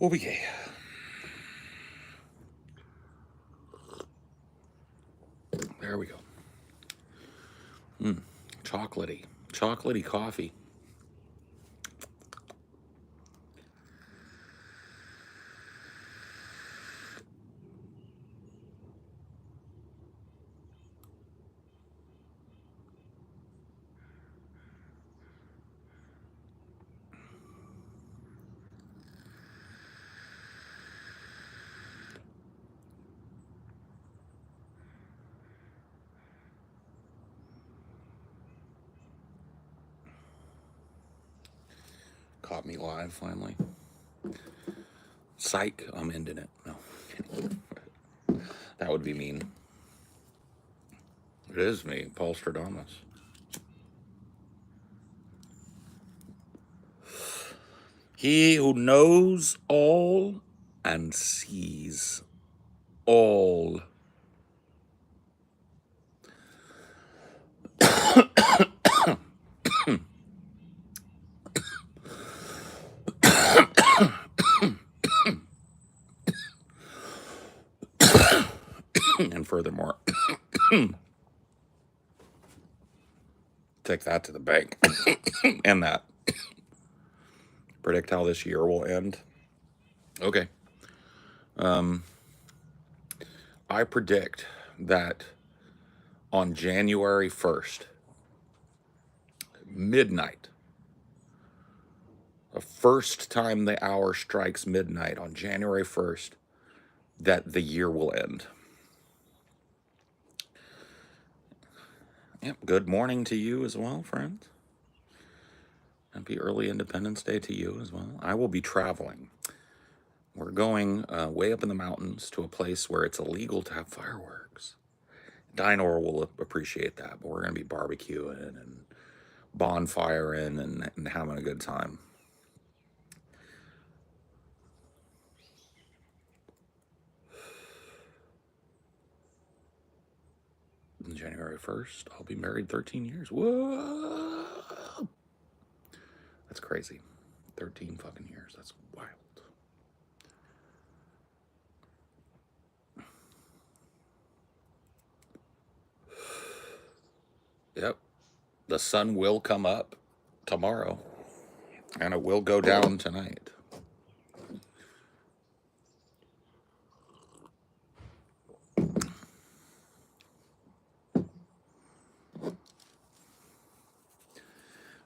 Okay. There we go. Chocolatey coffee. Caught me live finally. Psych, I'm ending it. No. That would be mean. It is me, Paul Stradamus. He who knows all and sees all. And furthermore, take that to the bank. And that. Predict how this year will end. Okay. I predict that on January 1st, midnight, the first time the hour strikes midnight on January 1st, that the year will end. Yep, good morning to you as well, friends. Happy early Independence Day to you as well. I will be traveling. We're going way up in the mountains to a place where it's illegal to have fireworks. Dinor will appreciate that, but we're going to be barbecuing and bonfiring and having a good time. January 1st, I'll be married 13 years. Whoa! That's crazy. 13 fucking years. That's wild. Yep. The sun will come up tomorrow, and it will go down tonight.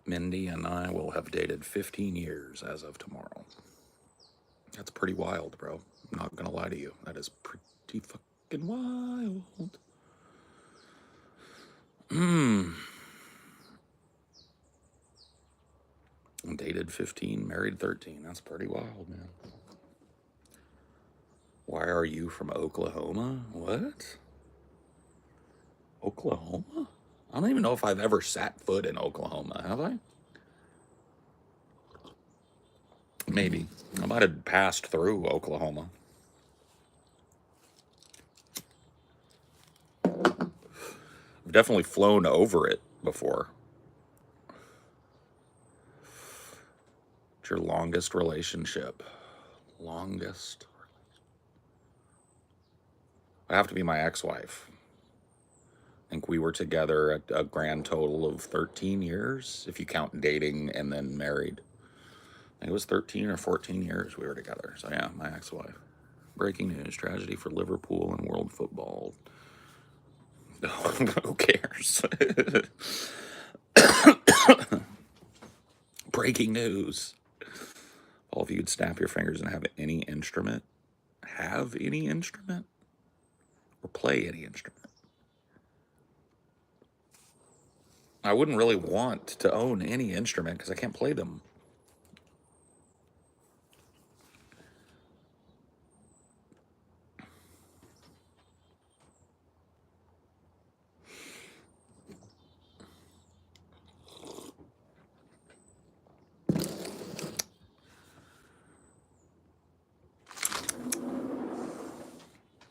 Mindy and I will have dated 15 years as of tomorrow. That's pretty wild, bro. I'm not gonna lie to you. That is pretty fucking wild. Dated 15, married 13. That's pretty wild, man. Why are you from Oklahoma? What? Oklahoma? I don't even know if I've ever sat foot in Oklahoma, have I? Maybe. I might have passed through Oklahoma. I've definitely flown over it before. What's your longest relationship? Longest? I have to be my ex-wife. I think we were together at a grand total of 13 years, if you count dating and then married. I think it was 13 or 14 years we were together. So yeah, my ex-wife. Breaking news, tragedy for Liverpool and world football. Who cares? Breaking news. All of you would snap your fingers and have any instrument. Have any instrument? Or play any instrument? I wouldn't really want to own any instrument because I can't play them.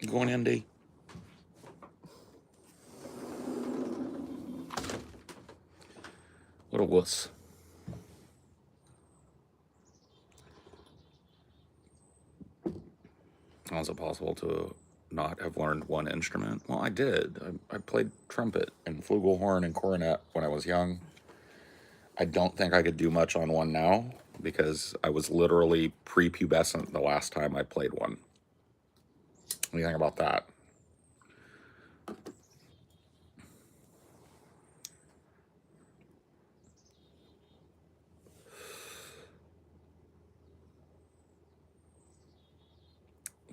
You going in, D? What a wuss. How is it possible to not have learned one instrument? Well, I did. I played trumpet and flugelhorn and cornet when I was young. I don't think I could do much on one now because I was literally prepubescent the last time I played one. What do you think about that?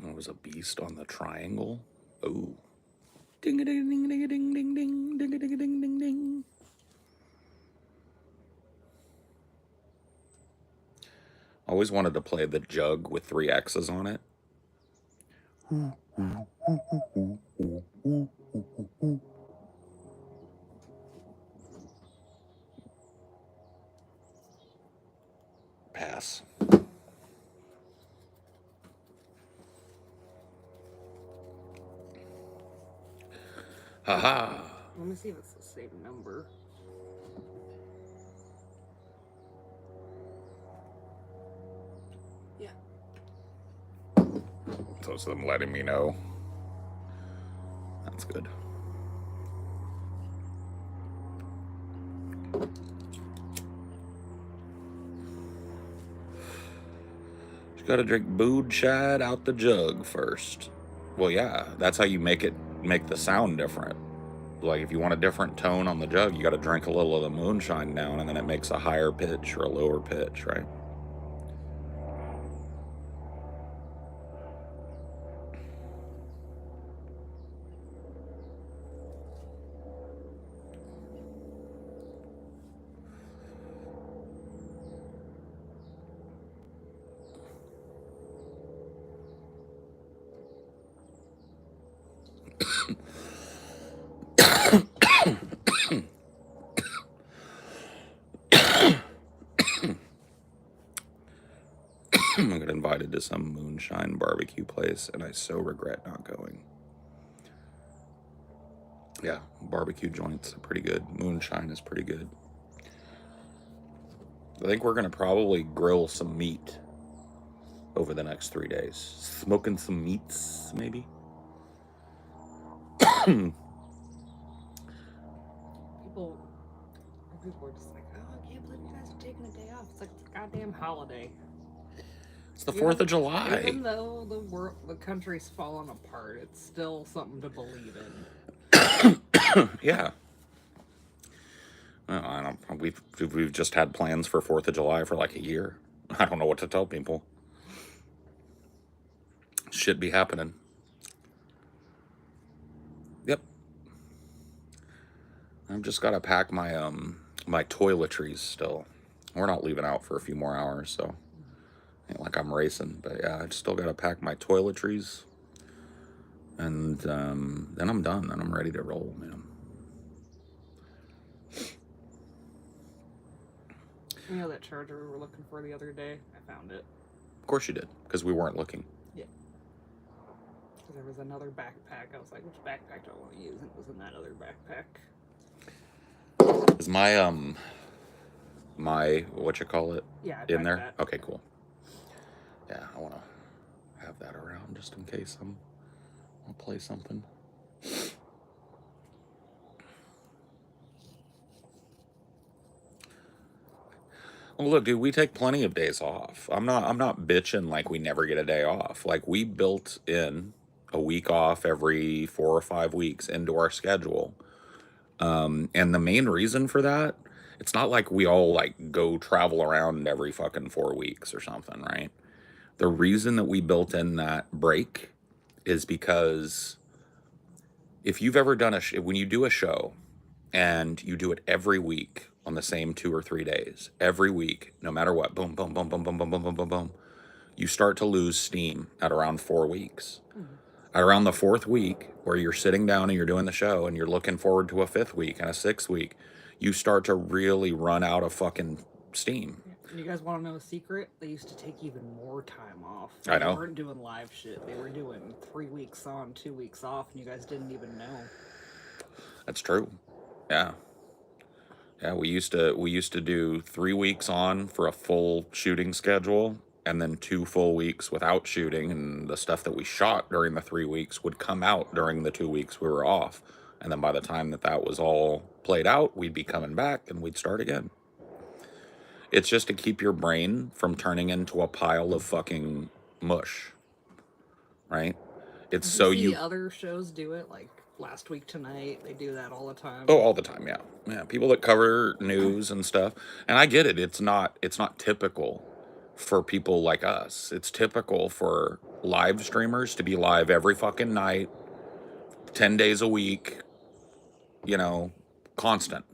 I was a beast on the triangle. Oh. Ding a ding ding ding ding ding ding ding ding ding ding ding. Always wanted to play the jug with 3 X's on it. Pass. Haha. Let me see if it's the same number. Yeah. So it's them letting me know. That's good. You gotta drink booed shad out the jug first. Well, yeah, that's how you make the sound different. Like if you want a different tone on the jug, you gotta drink a little of the moonshine down, and then it makes a higher pitch or a lower pitch, right? I got invited to some moonshine barbecue place, and I so regret not going. Yeah, barbecue joints are pretty good. Moonshine is pretty good. I think we're gonna probably grill some meat over the next 3 days. Smoking some meats, maybe. People are just like, oh, I can't believe you guys are taking a day off. It's like it's a goddamn holiday. It's the 4th of July. Even though the country's falling apart, it's still something to believe in. Yeah. I don't. We've just had plans for 4th of July for like a year. I don't know what to tell people. Shit be happening. Yep. I've just got to pack my my toiletries still. We're not leaving out for a few more hours, so ain't like I'm racing. But yeah, I still got to pack my toiletries, and then I'm done. Then I'm ready to roll, man. You know that charger we were looking for the other day? I found it. Of course you did, because we weren't looking. Yeah. Because there was another backpack. I was like, which backpack do I want to use? And it was in that other backpack. Is my my what you call it? Yeah, in there? that. Okay, cool. Yeah, I want to have that around just in case I'll play something. Well, look, dude, we take plenty of days off. I'm not bitching like we never get a day off. Like we built in a week off every 4 or 5 weeks into our schedule. And the main reason for that, it's not like we all like go travel around every fucking 4 weeks or something, right? The reason that we built in that break is because if you've ever done when you do a show and you do it every week on the same 2 or 3 days, every week, no matter what, boom, boom, boom, boom, boom, boom, boom, boom, boom, boom, you start to lose steam at around 4 weeks. At around the 4th week, where you're sitting down and you're doing the show and you're looking forward to a 5th week and a 6th week, you start to really run out of fucking steam. You guys want to know a secret? They used to take even more time off. I know. They weren't doing live shit. They were doing 3 weeks on, 2 weeks off, and you guys didn't even know. That's true. Yeah. Yeah, we used to do 3 weeks on for a full shooting schedule, and then 2 full weeks without shooting, and the stuff that we shot during the 3 weeks would come out during the 2 weeks we were off. And then by the time that was all played out, we'd be coming back and we'd start again. It's just to keep your brain from turning into a pile of fucking mush, right? It's Did so you see you other shows do it? Like Last Week Tonight, they do that all the time. Oh, all the time, yeah. Yeah, people that cover news and stuff. And I get it. It's not typical for people like us. It's typical for live streamers to be live every fucking night, 10 days a week, you know, constant,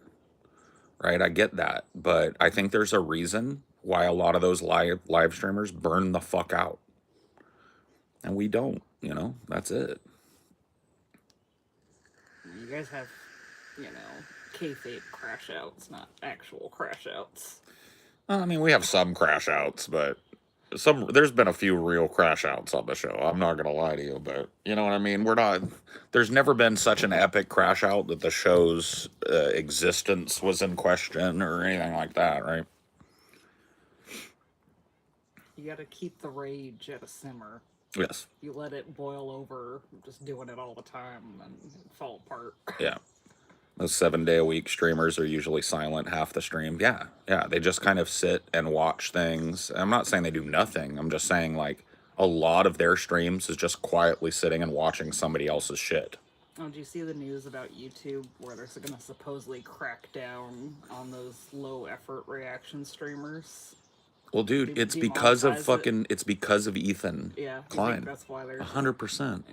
right? I get that. But I think there's a reason why a lot of those live streamers burn the fuck out. And we don't, That's it. You guys have, kayfabe crash outs, not actual crash outs. I mean, we have some crash outs, but there's been a few real crash outs on the show. I'm not gonna lie to you, but you know what I mean. There's never been such an epic crash out that the show's existence was in question or anything like that, right? You gotta keep the rage at a simmer. Yes. You let it boil over, just doing it all the time, and it'll fall apart. Yeah. Those 7-day-a-week streamers are usually silent half the stream. Yeah. They just kind of sit and watch things. I'm not saying they do nothing. I'm just saying, like, a lot of their streams is just quietly sitting and watching somebody else's shit. Oh, did you see the news about YouTube where they're going to supposedly crack down on those low-effort reaction streamers? Well, dude, it's because of Ethan Klein. That's why they're 100%.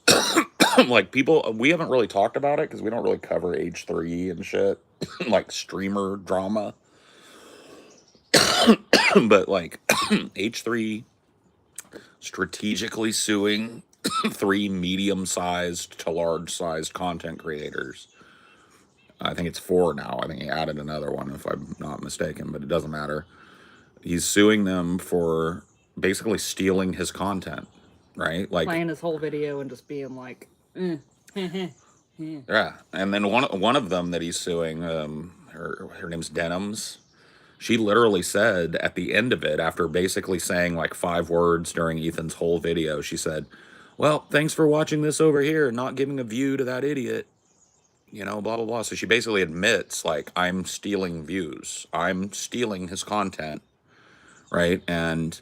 Yeah. Like, we haven't really talked about it because we don't really cover H3 and shit, like streamer drama. But like H3 strategically suing 3 medium-sized to large-sized content creators. I think it's 4 now. I think he added another one, if I'm not mistaken, but it doesn't matter. He's suing them for basically stealing his content, right? Like playing his whole video and just being like, yeah. And then one of them that he's suing, her name's Denims. She literally said at the end of it, after basically saying like 5 words during Ethan's whole video, she said, "Well, thanks for watching this over here and not giving a view to that idiot. Blah, blah, blah." So she basically admits, like, I'm stealing views. I'm stealing his content, right? And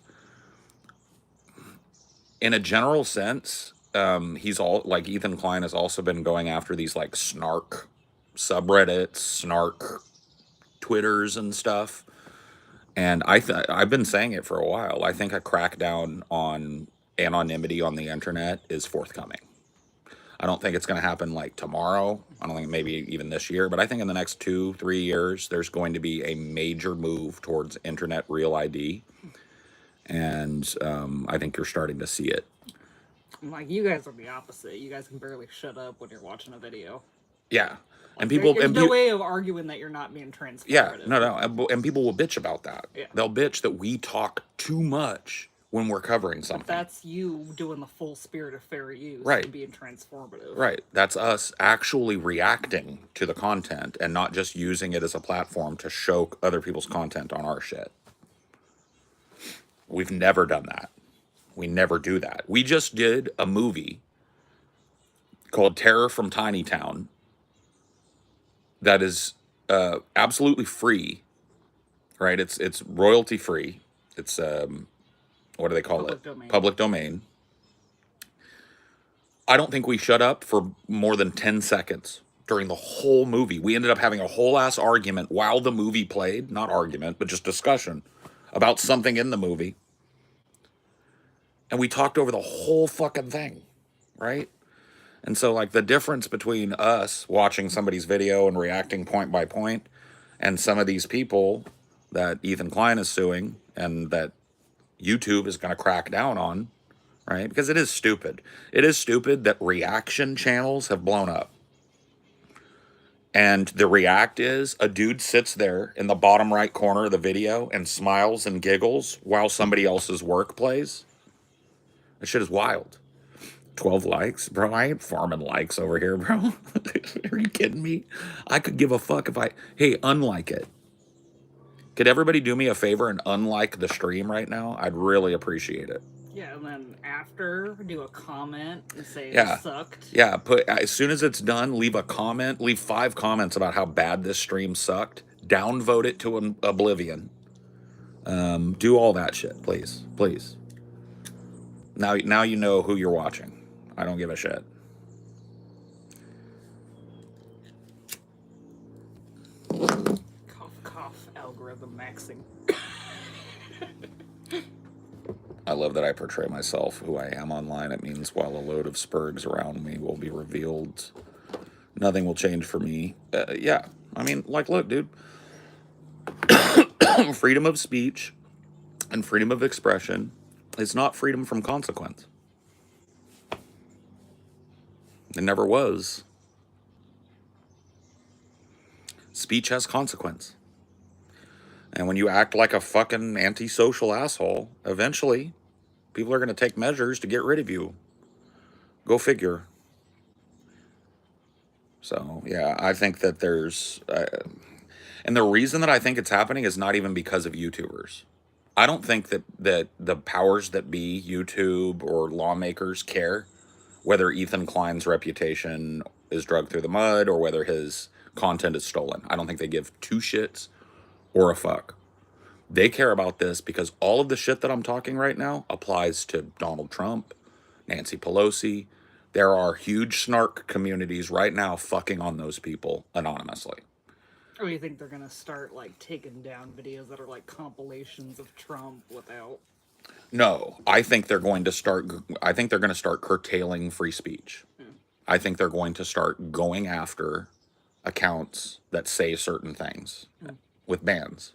in a general sense, Ethan Klein has also been going after these, like, snark subreddits, snark Twitters and stuff. And I've been saying it for a while. I think a crackdown on anonymity on the internet is forthcoming. I don't think it's going to happen like tomorrow. I don't think maybe even this year, but I think in the next 2-3 years, there's going to be a major move towards internet real ID. And I think you're starting to see it. Like, you guys are the opposite. You guys can barely shut up when you're watching a video. Yeah. And there's no way of arguing that you're not being transparent. Yeah, no. And people will bitch about that. Yeah. They'll bitch that we talk too much when we're covering something. But that's you doing the full spirit of fair use. Right. And being transformative. Right. That's us actually reacting to the content and not just using it as a platform to show other people's content on our shit. We've never done that. We never do that. We just did a movie called Terror from Tiny Town that is absolutely free, right? It's royalty free. It's what do they call it? Domain. Public domain. I don't think we shut up for more than 10 seconds during the whole movie. We ended up having a whole ass argument while the movie played. Not argument, but just discussion about something in the movie. And we talked over the whole fucking thing, right? And so, like, the difference between us watching somebody's video and reacting point by point and some of these people that Ethan Klein is suing and that YouTube is going to crack down on, right? Because it is stupid. It is stupid that reaction channels have blown up. And the react is a dude sits there in the bottom right corner of the video and smiles and giggles while somebody else's work plays. That shit is wild. 12 likes, bro. I ain't farming likes over here, bro. Are you kidding me? I could give a fuck if hey, unlike it. Could everybody do me a favor and unlike the stream right now? I'd really appreciate it. Yeah, and then after, do a comment and say this Yeah. sucked. Yeah, put as soon as it's done, leave a comment, leave 5 comments about how bad this stream sucked. Downvote it to oblivion. Do all that shit, please. Please. Now you know who you're watching. I don't give a shit. Cough, cough, algorithm maxing. I love that I portray myself who I am online. It means while a load of spurgs around me will be revealed, nothing will change for me. Yeah. I mean, like, look, dude. Freedom of speech and freedom of expression is not freedom from consequence. It never was. Speech has consequence. And when you act like a fucking antisocial asshole, eventually people are going to take measures to get rid of you. Go figure. So, yeah, I think that there's. And the reason that I think it's happening is not even because of YouTubers. I don't think that the powers that be, YouTube or lawmakers, care whether Ethan Klein's reputation is dragged through the mud or whether his content is stolen. I don't think they give 2 shits or a fuck. They care about this because all of the shit that I'm talking right now applies to Donald Trump, Nancy Pelosi. There are huge snark communities right now fucking on those people anonymously. Or you think they're gonna start like taking down videos that are like compilations of Trump without? No, I think they're going to start. I think they're going to start curtailing free speech. I think they're going to start going after accounts that say certain things with bans,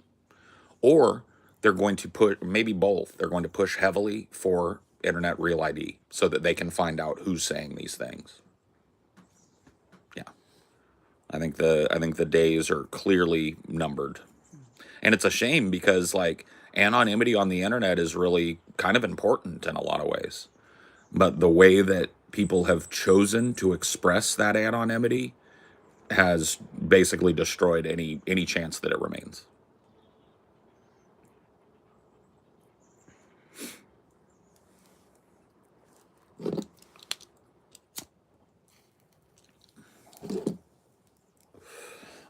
or they're going to put maybe both. They're going to push heavily for internet real ID so that they can find out who's saying these things. Yeah, I think the days are clearly numbered. And it's a shame because like anonymity on the internet is really kind of important in a lot of ways. But the way that people have chosen to express that anonymity has basically destroyed any chance that it remains.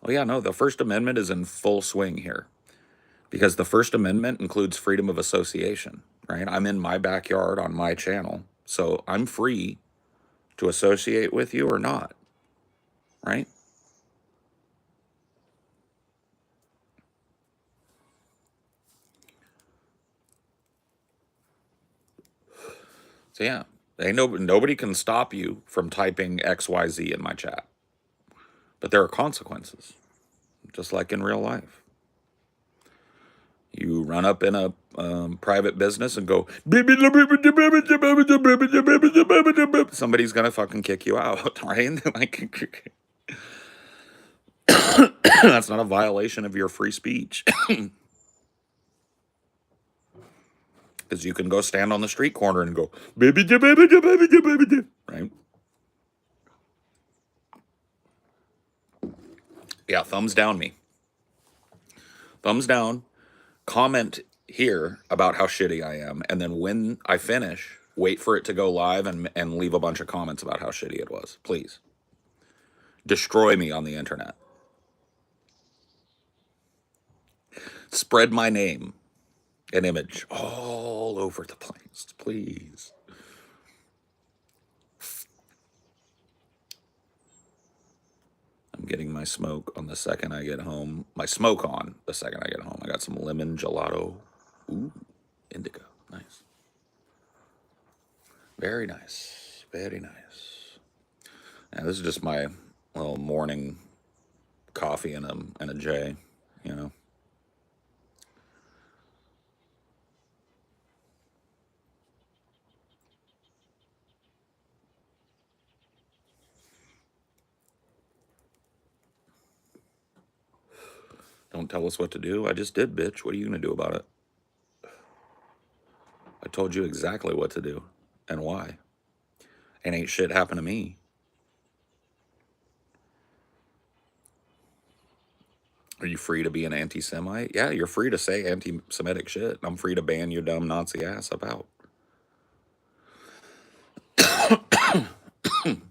Oh yeah, no, the First Amendment is in full swing here. Because the First Amendment includes freedom of association, right? I'm in my backyard on my channel, so I'm free to associate with you or not, right? So yeah, nobody can stop you from typing XYZ in my chat. But there are consequences, just like in real life. You run up in a private business and go, somebody's gonna fucking kick you out, right? Like, that's not a violation of your free speech. Because you can go stand on the street corner and go, right? Yeah, thumbs down me. Thumbs down. Comment here about how shitty I am. And then when I finish, wait for it to go live and leave a bunch of comments about how shitty it was. Please. Destroy me on the internet. Spread my name and image all over the place, please. I'm getting my smoke on the second I get home. My smoke on the second I get home. I got some lemon gelato. Ooh, indica. Nice. Very nice. Very nice. And this is just my little morning coffee and a J, you know. Don't tell us what to do. I just did, bitch. What are you gonna do about it? I told you exactly what to do and why. And ain't shit happened to me. Are you free to be an anti-Semite? Yeah, you're free to say anti-Semitic shit. I'm free to ban your dumb Nazi ass about. The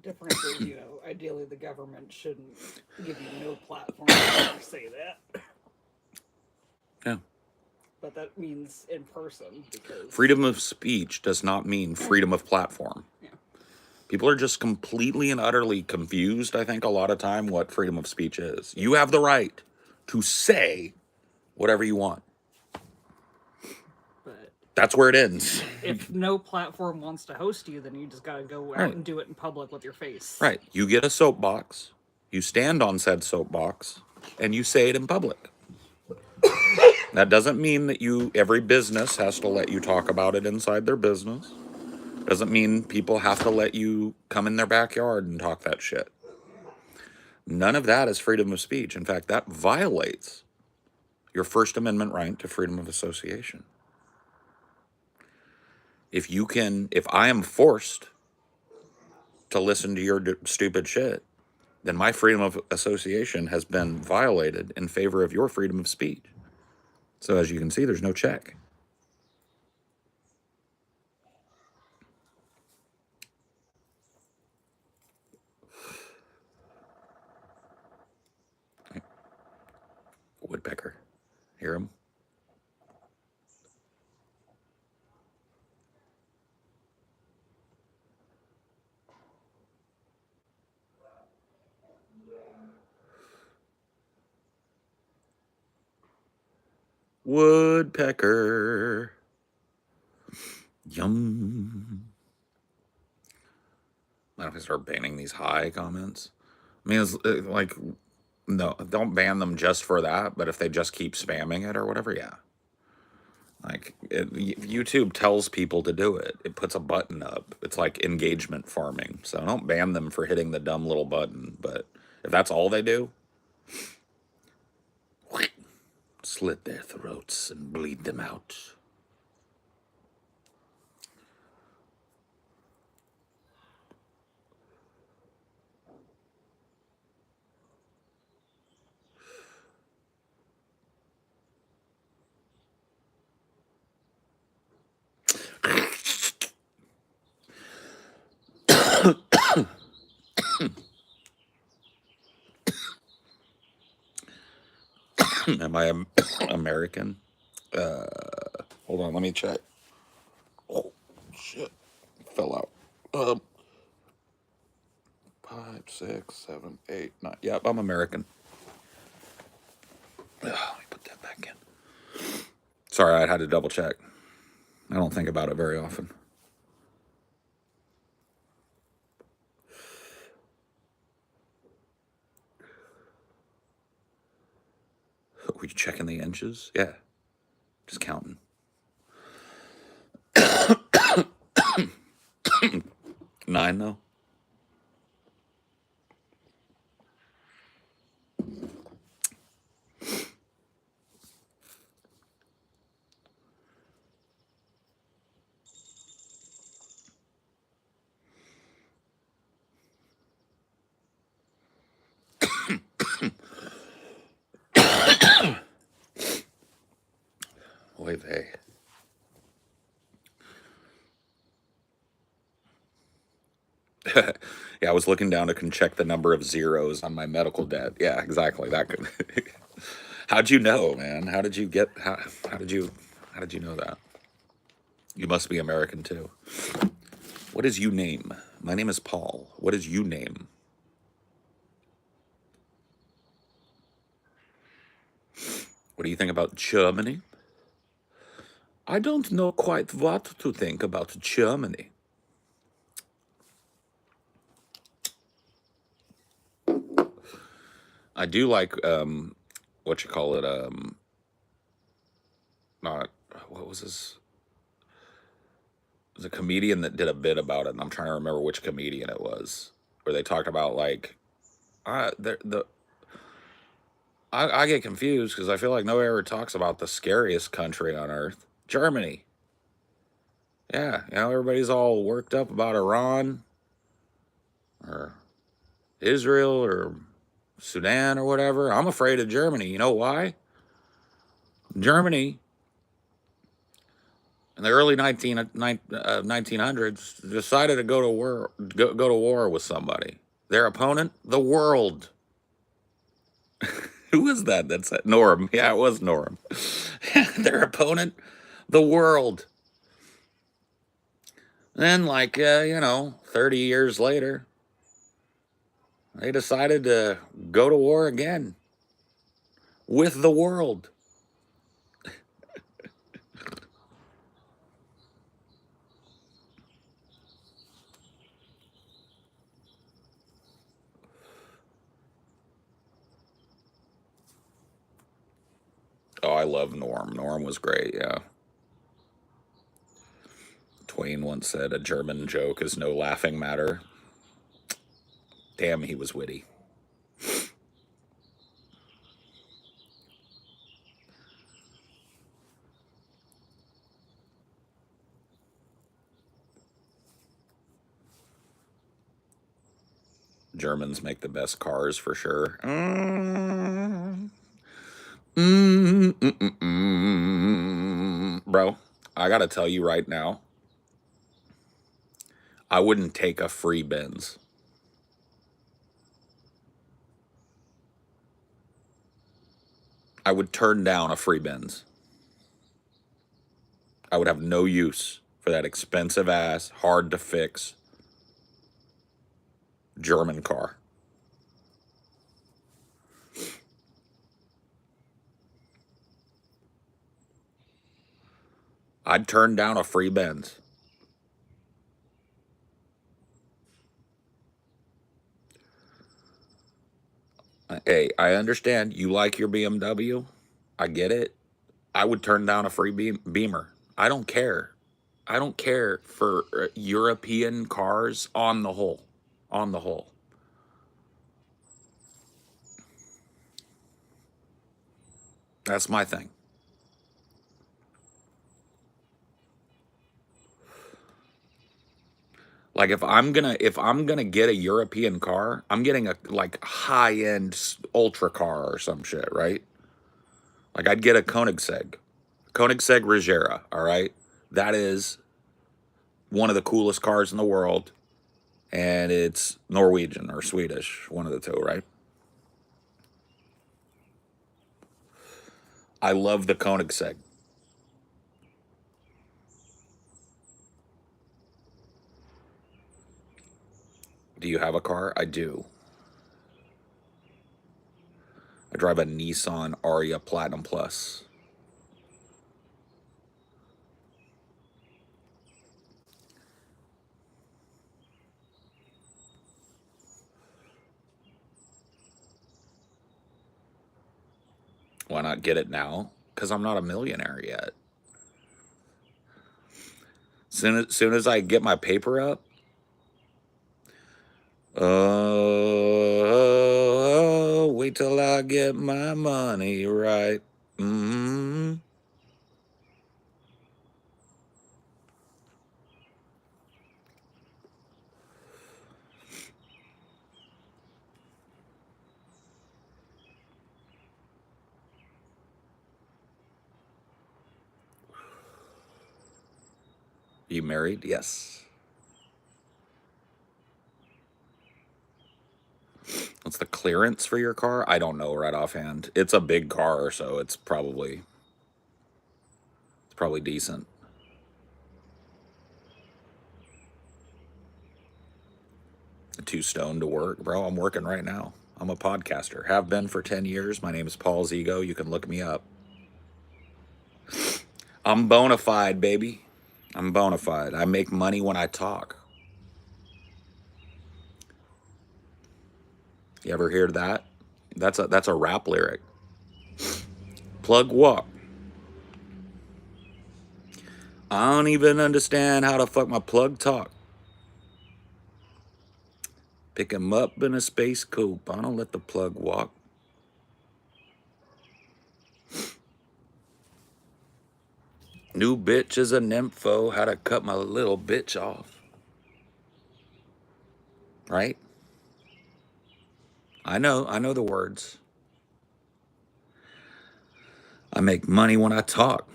difference is, ideally the government shouldn't give you no platform to ever say that. Yeah. But that means in person, because Freedom of speech does not mean freedom of platform. yeah. People are just completely and utterly confused, I think, a lot of time what freedom of speech is. You have the right to say whatever you want. But That's where it ends. if no platform wants to host you, then you just gotta go out Right. and do it in public with your face. Right. You get a soapbox, you stand on said soapbox, and you say it in public. That doesn't mean that every business has to let you talk about it inside their business. Doesn't mean people have to let you come in their backyard and talk that shit. None of that is freedom of speech. In fact, that violates your First Amendment right to freedom of association. If I am forced to listen to your stupid shit, then my freedom of association has been violated in favor of your freedom of speech. So as you can see, there's no check. Woodpecker. Hear him? Woodpecker. Yum. I don't know if I start banning these high comments. I mean, it's like, no, don't ban them just for that, but if they just keep spamming it or whatever, yeah. Like, YouTube tells people to do it. It puts a button up. It's like engagement farming. So don't ban them for hitting the dumb little button. But if that's all they do, slit their throats and bleed them out. Am I American? Hold on, let me check. Oh, shit. Fell out. 5, 6, 7, 8, 9. Yep, I'm American. Let me put that back in. Sorry, I had to double check. I don't think about it very often. Were you checking the inches? Yeah. Just counting. 9, though? Oy vey. Yeah, I was looking down to check the number of zeros on my medical debt. Yeah, exactly. That could. How'd you know, man? How did you know that? You must be American too. What is you name? My name is Paul. What is you name? What do you think about Germany? I don't know quite what to think about Germany. I do like what you call it, not what was this? It was a comedian that did a bit about it, and I'm trying to remember which comedian it was, where they talked about like I get confused because I feel like nobody ever talks about the scariest country on earth, Germany. Yeah, everybody's all worked up about Iran, or Israel or Sudan or whatever. I'm afraid of Germany. You know why? Germany in the early 1900s decided to go to war with somebody. Their opponent, the world. Who was that? That's Norm. Yeah, it was Norm. Their opponent, the world. Then, 30 years later, they decided to go to war again with the world. Oh, I love Norm. Norm was great, yeah. Twain once said, a German joke is no laughing matter. Damn, he was witty. Germans make the best cars for sure. Bro, I gotta tell you right now, I wouldn't take a free Benz. I would turn down a free Benz. I would have no use for that expensive ass, hard to fix German car. I'd turn down a free Benz. Hey, I understand you like your BMW. I get it. I would turn down a free Beamer. I don't care. I don't care for European cars on the whole. On the whole. That's my thing. Like if I'm gonna get a European car, I'm getting a like high end ultra car or some shit, right? Like I'd get a Koenigsegg Regera. All right, that is one of the coolest cars in the world, and it's Norwegian or Swedish, one of the two, right? I love the Koenigsegg. Do you have a car? I do. I drive a Nissan Aria Platinum Plus. Why not get it now? Because I'm not a millionaire yet. Soon as I get my paper up, oh, wait till I get my money right. You married? Yes. What's the clearance for your car? I don't know right offhand. It's a big car, so it's probably decent. Too stoned to work, bro. I'm working right now. I'm a podcaster. Have been for 10 years. My name is Paul Zigo. You can look me up. I'm bona fide, baby. I'm bona fide. I make money when I talk. You ever hear that? That's a rap lyric. Plug walk. I don't even understand how the fuck my plug talk. Pick him up in a space coupe. I don't let the plug walk. New bitch is a nympho. How to cut my little bitch off. Right? I know the words. I make money when I talk.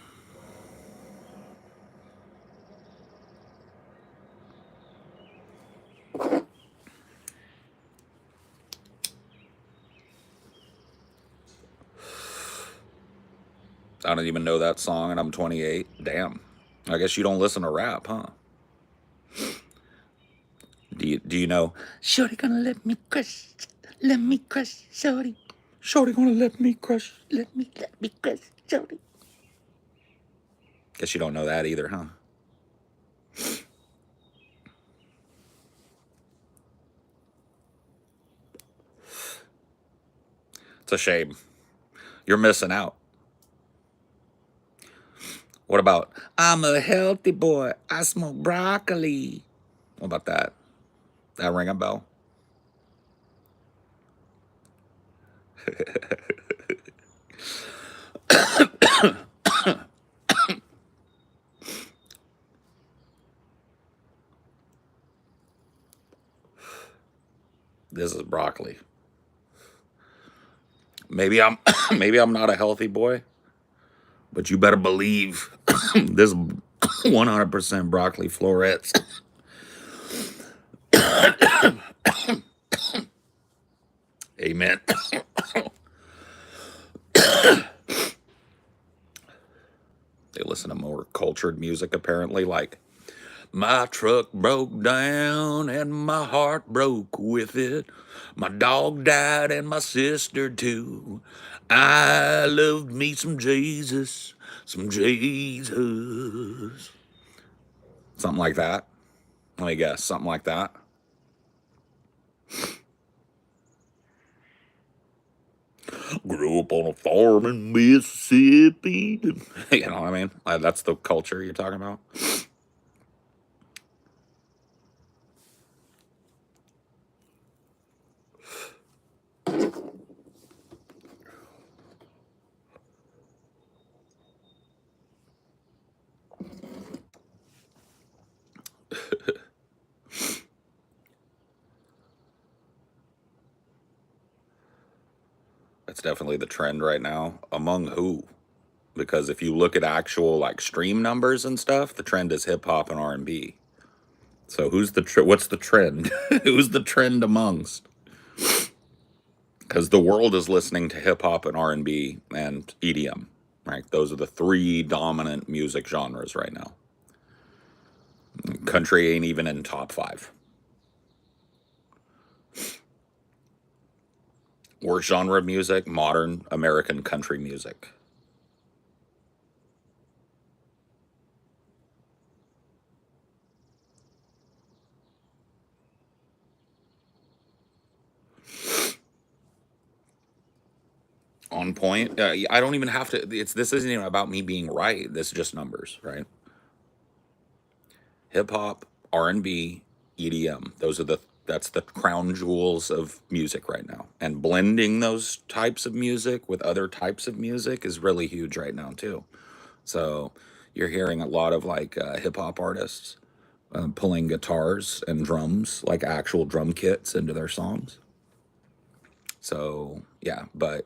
I don't even know that song, and I'm 28. Damn. I guess you don't listen to rap, huh? Do you know? Shorty gonna let me crush, shorty. Shorty gonna let me crush, let me crush, shorty. Guess you don't know that either, huh? It's a shame. You're missing out. What about, I'm a healthy boy, I smoke broccoli? What about that? That ring a bell? This is broccoli. Maybe I'm maybe I'm not a healthy boy, but you better believe this 100% broccoli florets. Amen. They listen to more cultured music apparently, like my truck broke down and my heart broke with it. My dog died and my sister too. I loved me some Jesus, some Jesus. Something like that. Let me guess, something like that. Grew up on a farm in Mississippi. You know what I mean? That's the culture you're talking about. That's definitely the trend right now. Among who? Because if you look at actual like stream numbers and stuff, the trend is hip hop and R&B. So what's the trend? Who's the trend amongst? Because the world is listening to hip hop and R&B and EDM, right? Those are the three dominant music genres right now. Country ain't even in top 5. Worst genre of music, modern American country music. On point. I don't even have to. This isn't even about me being right. This is just numbers, right? Hip hop, R&B, EDM. That's the crown jewels of music right now. And blending those types of music with other types of music is really huge right now too. So you're hearing a lot of like hip hop artists pulling guitars and drums, like actual drum kits, into their songs. So yeah, but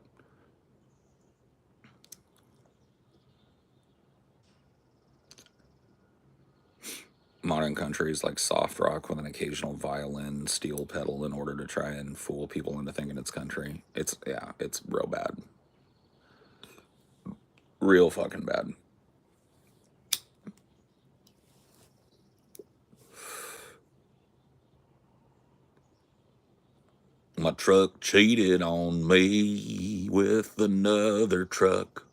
modern country is like soft rock with an occasional violin, steel pedal in order to try and fool people into thinking it's country. It's real bad. Real fucking bad. My truck cheated on me with another truck.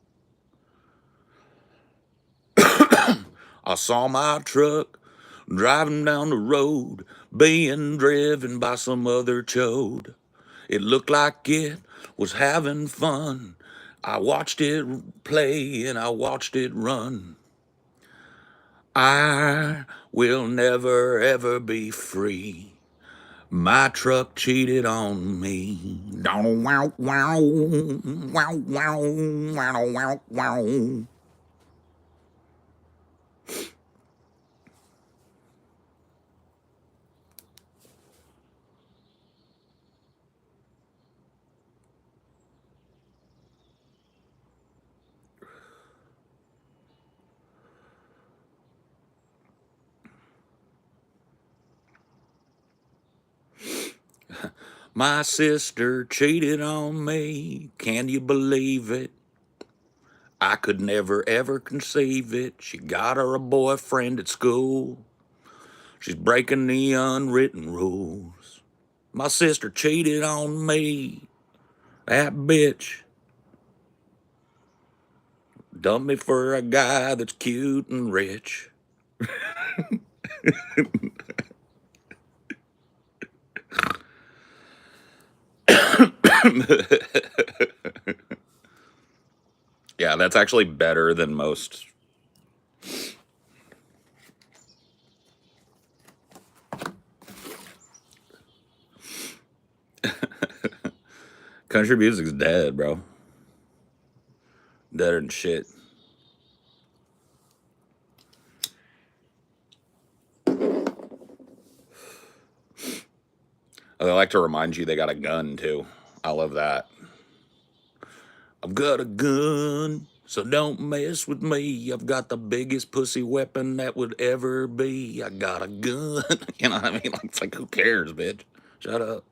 I saw my truck driving down the road, being driven by some other chode. It looked like it was having fun. I watched it play and I watched it run. I will never ever be free. My truck cheated on me. Wow, wow, wow, wow, wow, wow, wow. My sister cheated on me. Can you believe it? I could never ever conceive it. She got her a boyfriend at school. She's breaking the unwritten rules. My sister cheated on me. That bitch dumped me for a guy that's cute and rich. Yeah, that's actually better than most. Country music's dead, bro. Deader than shit. Oh, they like to remind you they got a gun, too. I love that. I've got a gun, so don't mess with me. I've got the biggest pussy weapon that would ever be. I got a gun. You know what I mean? Like, it's like, who cares, bitch? Shut up.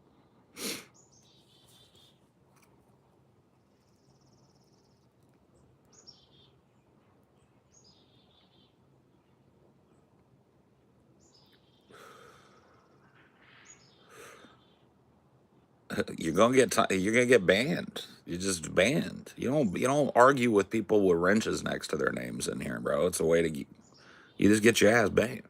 You're gonna get banned. You're just banned. You don't argue with people with wrenches next to their names in here, bro. It's a way to you just get your ass banned.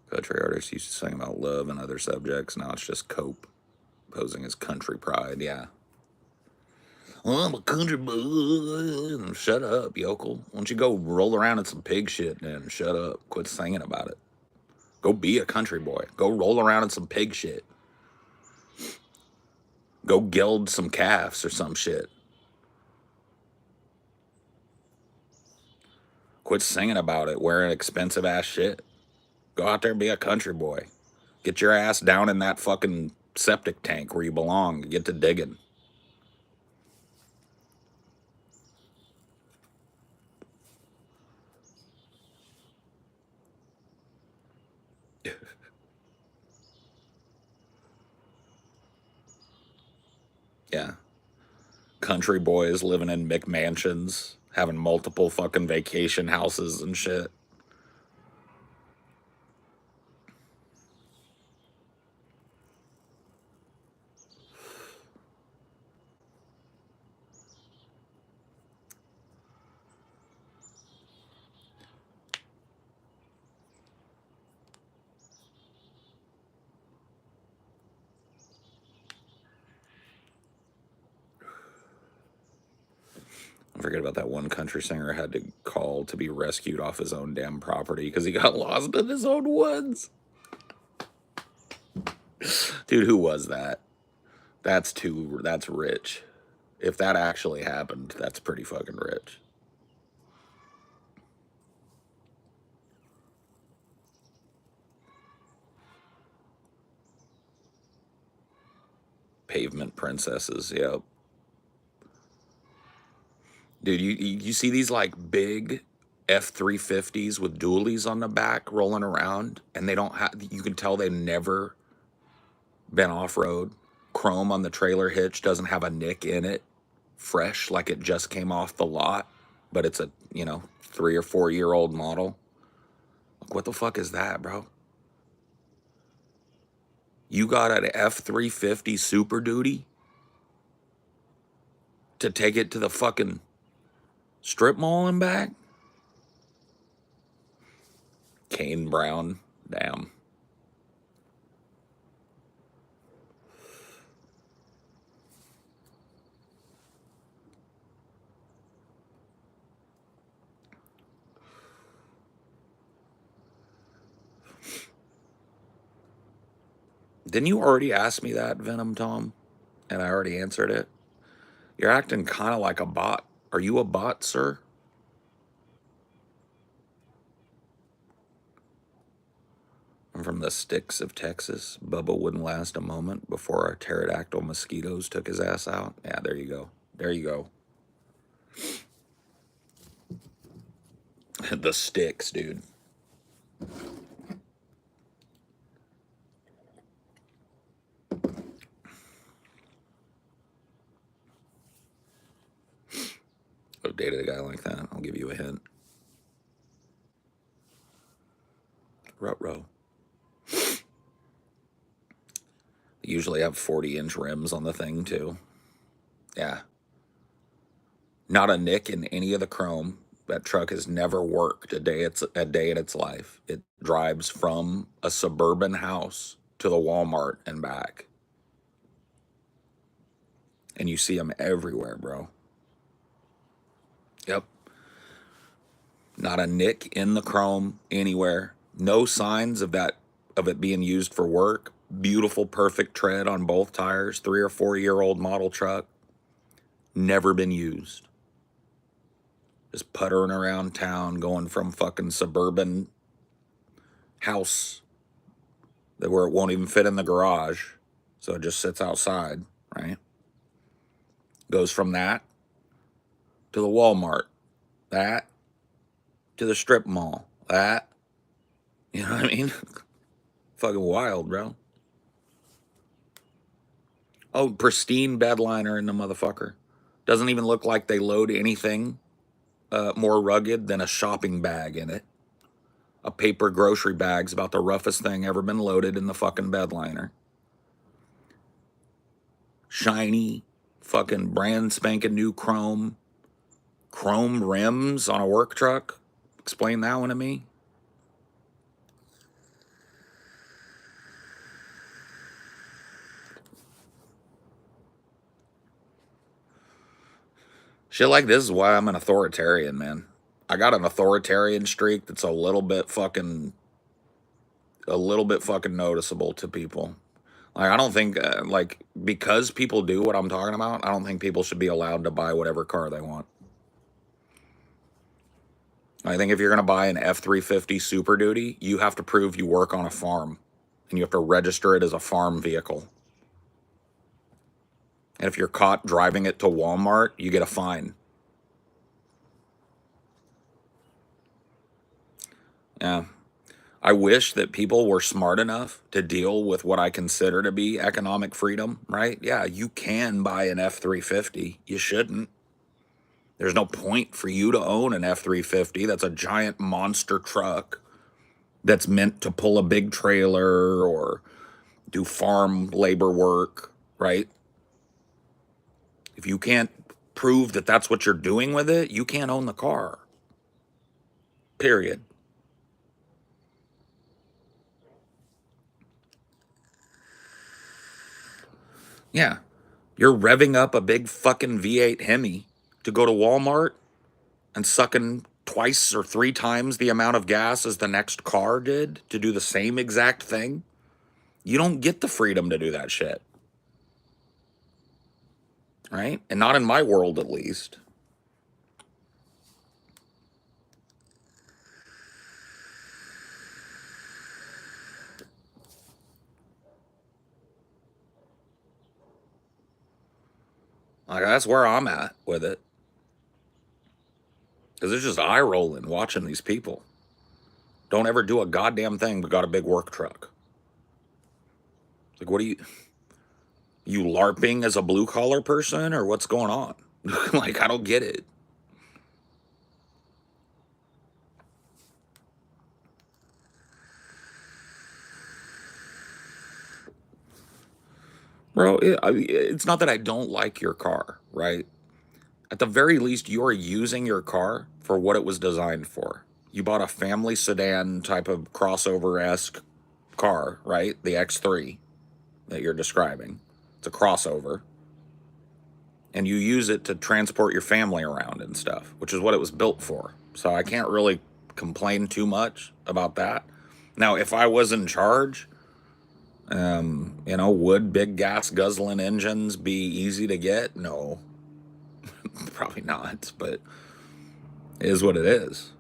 Country artists used to sing about love and other subjects. Now it's just cope, posing as country pride. Yeah. Well, I'm a country boy. Shut up, yokel. Why don't you go roll around in some pig shit then? Shut up. Quit singing about it. Go be a country boy. Go roll around in some pig shit. Go gild some calves or some shit. Quit singing about it, wearing expensive ass shit. Go out there and be a country boy. Get your ass down in that fucking septic tank where you belong. Get to digging. Yeah. Country boys living in McMansions, having multiple fucking vacation houses and shit. I forget about that one country singer had to call to be rescued off his own damn property because he got lost in his own woods. Dude, who was that? That's rich. If that actually happened, that's pretty fucking rich. Pavement princesses, yep. Dude, you see these like big F-350s with dualies on the back rolling around, and they don't have. You can tell they've never been off road. Chrome on the trailer hitch doesn't have a nick in it, fresh like it just came off the lot, but it's a 3 or 4 year old model. Like, what the fuck is that, bro? You got an F-350 Super Duty to take it to the fucking strip mall and back? Kane Brown, damn. Didn't you already ask me that, Venom Tom? And I already answered it. You're acting kind of like a bot. Are you a bot, sir? I'm from the sticks of Texas. Bubba wouldn't last a moment before our pterodactyl mosquitoes took his ass out. Yeah, there you go. There you go. The sticks, dude. I've dated a guy like that. I'll give you a hint. Ruh-roh. They usually have 40-inch rims on the thing, too. Yeah. Not a nick in any of the chrome. That truck has never worked a day in its life. It drives from a suburban house to the Walmart and back. And you see them everywhere, bro. Yep. Not a nick in the chrome anywhere. No signs of it being used for work. Beautiful, perfect tread on both tires. 3 or 4 year old model truck. Never been used. Just puttering around town, going from fucking suburban house where it won't even fit in the garage, so it just sits outside, right? Goes from that to the Walmart, that to the strip mall, that, you know what I mean? Fucking wild, bro. Oh, pristine bed liner in the motherfucker. Doesn't even look like they load anything more rugged than a shopping bag in it. A paper grocery bag's about the roughest thing ever been loaded in the fucking bed liner. Shiny, fucking brand spanking new chrome rims on a work truck. Explain that one to me. Shit like this is why I'm an authoritarian, man. I got an authoritarian streak that's a little bit fucking noticeable to people. Like, I don't think, because people do what I'm talking about, I don't think people should be allowed to buy whatever car they want. I think if you're going to buy an F-350 Super Duty, you have to prove you work on a farm, and you have to register it as a farm vehicle. And if you're caught driving it to Walmart, you get a fine. Yeah. I wish that people were smart enough to deal with what I consider to be economic freedom, right? Yeah, you can buy an F-350. You shouldn't. There's no point for you to own an F-350. That's a giant monster truck that's meant to pull a big trailer or do farm labor work, right? If you can't prove that that's what you're doing with it, you can't own the car. Period. Yeah. You're revving up a big fucking V8 Hemi to go to Walmart and sucking twice or 3 times the amount of gas as the next car did to do the same exact thing. You don't get the freedom to do that shit. Right? And not in my world, at least. Like, that's where I'm at with it. Because it's just eye rolling watching these people. Don't ever do a goddamn thing but got a big work truck. Like, what are you LARPing as a blue collar person, or what's going on? Like, I don't get it. Bro, it's not that I don't like your car, right? At the very least, you're using your car for what it was designed for. You bought a family sedan type of crossover-esque car, right? The X3 that you're describing. It's a crossover. And you use it to transport your family around and stuff, which is what it was built for. So I can't really complain too much about that. Now, if I was in charge, would big gas guzzling engines be easy to get? No, probably not, but it is what it is.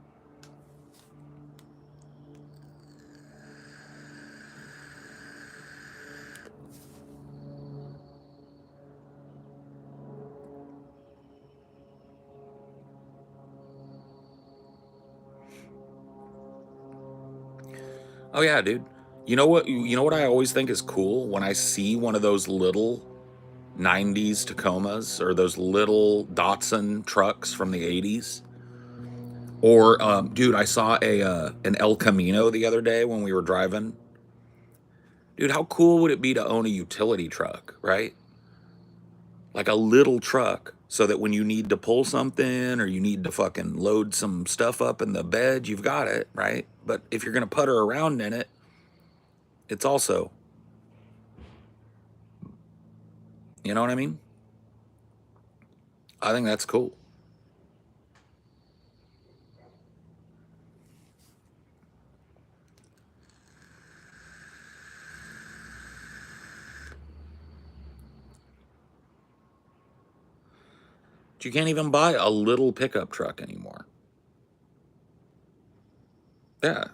Oh yeah, dude. You know what? You know what I always think is cool when I see one of those little '90s Tacomas or those little Datsun trucks from the '80s. Or, dude, I saw an El Camino the other day when we were driving. Dude, how cool would it be to own a utility truck, right? Like a little truck, so that when you need to pull something or you need to fucking load some stuff up in the bed, you've got it, right? But if you're gonna putter around in it, it's also, you know what I mean? I think that's cool. But you can't even buy a little pickup truck anymore. Yeah.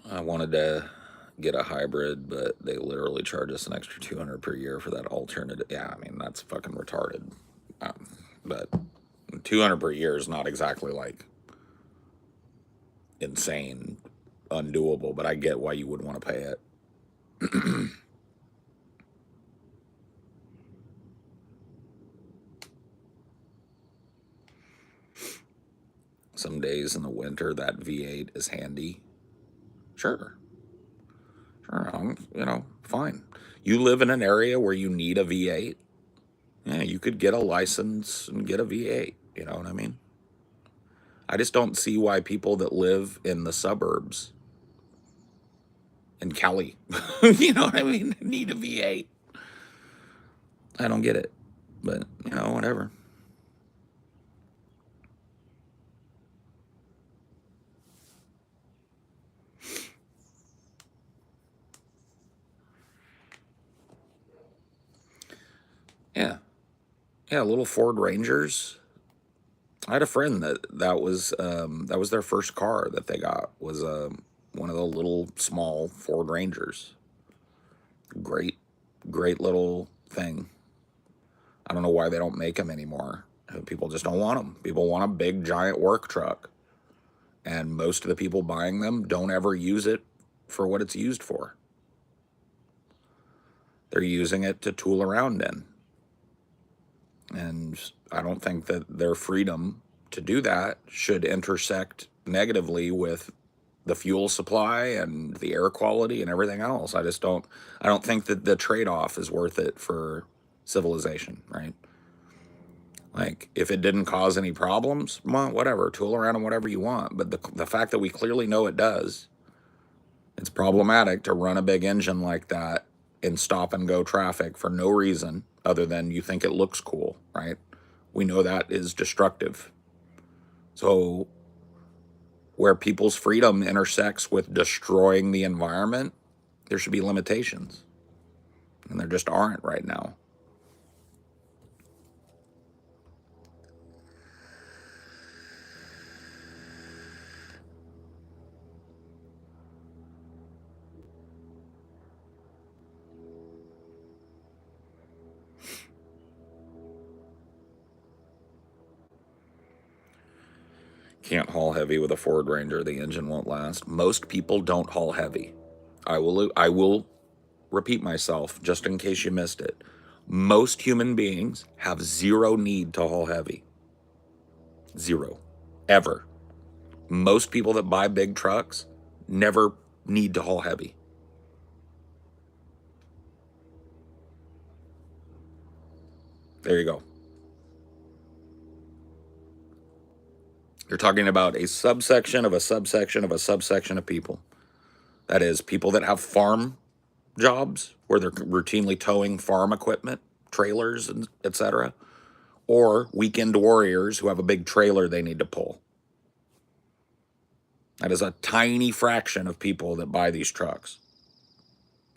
I wanted to get a hybrid, but they literally charge us an extra 200 per year for that alternative. Yeah, I mean, that's fucking retarded. But 200 per year is not exactly like insane, undoable, but I get why you would want to pay it. Some days in the winter, that V8 is handy. Sure. Sure. Fine. You live in an area where you need a V8. Yeah, you could get a license and get a V8. You know what I mean? I just don't see why people that live in the suburbs in Cali, you know what I mean, need a V8. I don't get it. But, whatever. Yeah. Yeah, little Ford Rangers. I had a friend that was their first car that they got was one of the little small Ford Rangers. Great, great little thing. I don't know why they don't make them anymore. People just don't want them. People want a big giant work truck, and most of the people buying them don't ever use it for what it's used for. They're using it to tool around in, and I don't think that their freedom to do that should intersect negatively with the fuel supply and the air quality and everything else. I don't think that the trade-off is worth it for civilization, right? Like, if it didn't cause any problems, well, whatever, tool around in whatever you want. But the fact that we clearly know it does, it's problematic to run a big engine like that in stop and go traffic for no reason other than you think it looks cool, right? We know that is destructive. So, where people's freedom intersects with destroying the environment, there should be limitations. And there just aren't right now. Can't haul heavy with a Ford Ranger. The engine won't last. Most people don't haul heavy. I will repeat myself just in case you missed it. Most human beings have zero need to haul heavy. Zero. Ever. Most people that buy big trucks never need to haul heavy. There you go. You're talking about a subsection of a subsection of a subsection of people. That is, people that have farm jobs where they're routinely towing farm equipment, trailers, and etc., or weekend warriors who have a big trailer they need to pull. That is a tiny fraction of people that buy these trucks.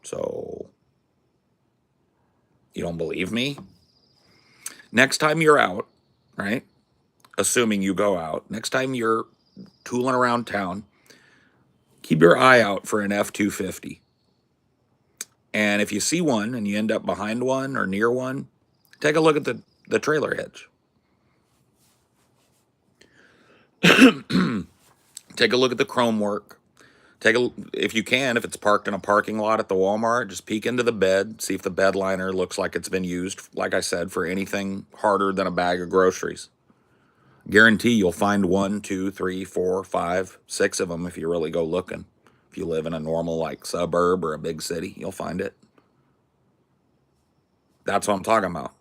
So, you don't believe me? Next time you're out, right? Assuming you go out, next time you're tooling around town, keep your eye out for an F 250. And if you see one and you end up behind one or near one, take a look at the trailer hitch. Take a look at the chrome work. If you can, if it's parked in a parking lot at the Walmart, just peek into the bed, see if the bed liner looks like it's been used, like I said, for anything harder than a bag of groceries. Guarantee you'll find 1, 2, 3, 4, 5, 6 of them if you really go looking. If you live in a normal like suburb or a big city, you'll find it. That's what I'm talking about.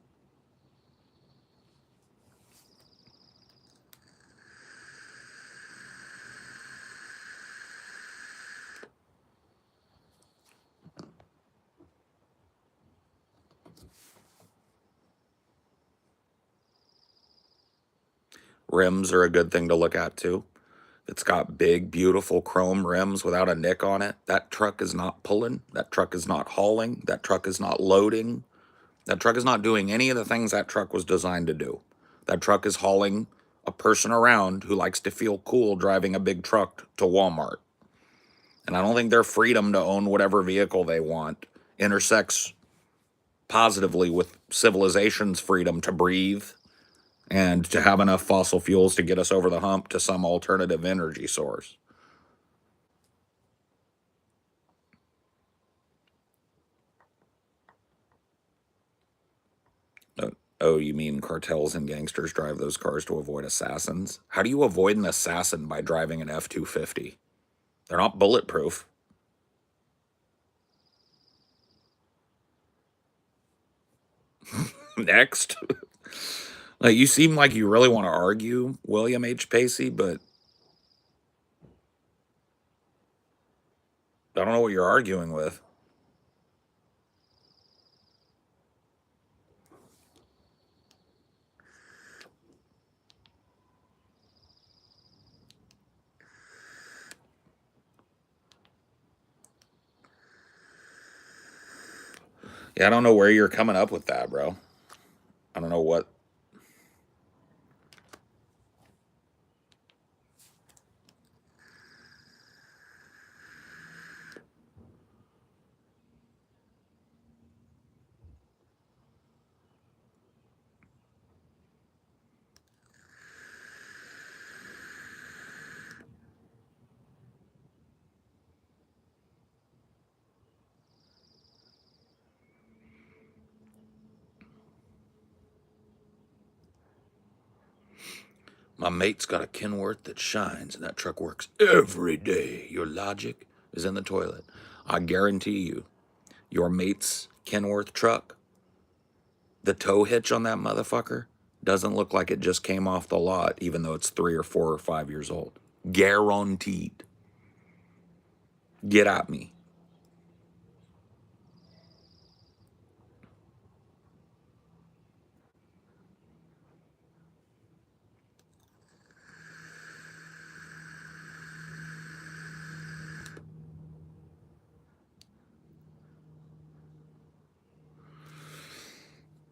Rims are a good thing to look at too. It's got big, beautiful chrome rims without a nick on it. That truck is not pulling. That truck is not hauling. That truck is not loading. That truck is not doing any of the things that truck was designed to do. That truck is hauling a person around who likes to feel cool driving a big truck to Walmart. And I don't think their freedom to own whatever vehicle they want intersects positively with civilization's freedom to breathe and to have enough fossil fuels to get us over the hump to some alternative energy source. Oh, you mean cartels and gangsters drive those cars to avoid assassins? How do you avoid an assassin by driving an F-250? They're not bulletproof. Next. Like, you seem like you really want to argue, William H. Pacey, but I don't know what you're arguing with. Yeah, I don't know where you're coming up with that, bro. I don't know what. My mate's got a Kenworth that shines, and that truck works every day. Your logic is in the toilet. I guarantee you, your mate's Kenworth truck, the tow hitch on that motherfucker doesn't look like it just came off the lot, even though it's 3 or 4 or 5 years old. Guaranteed. Get at me.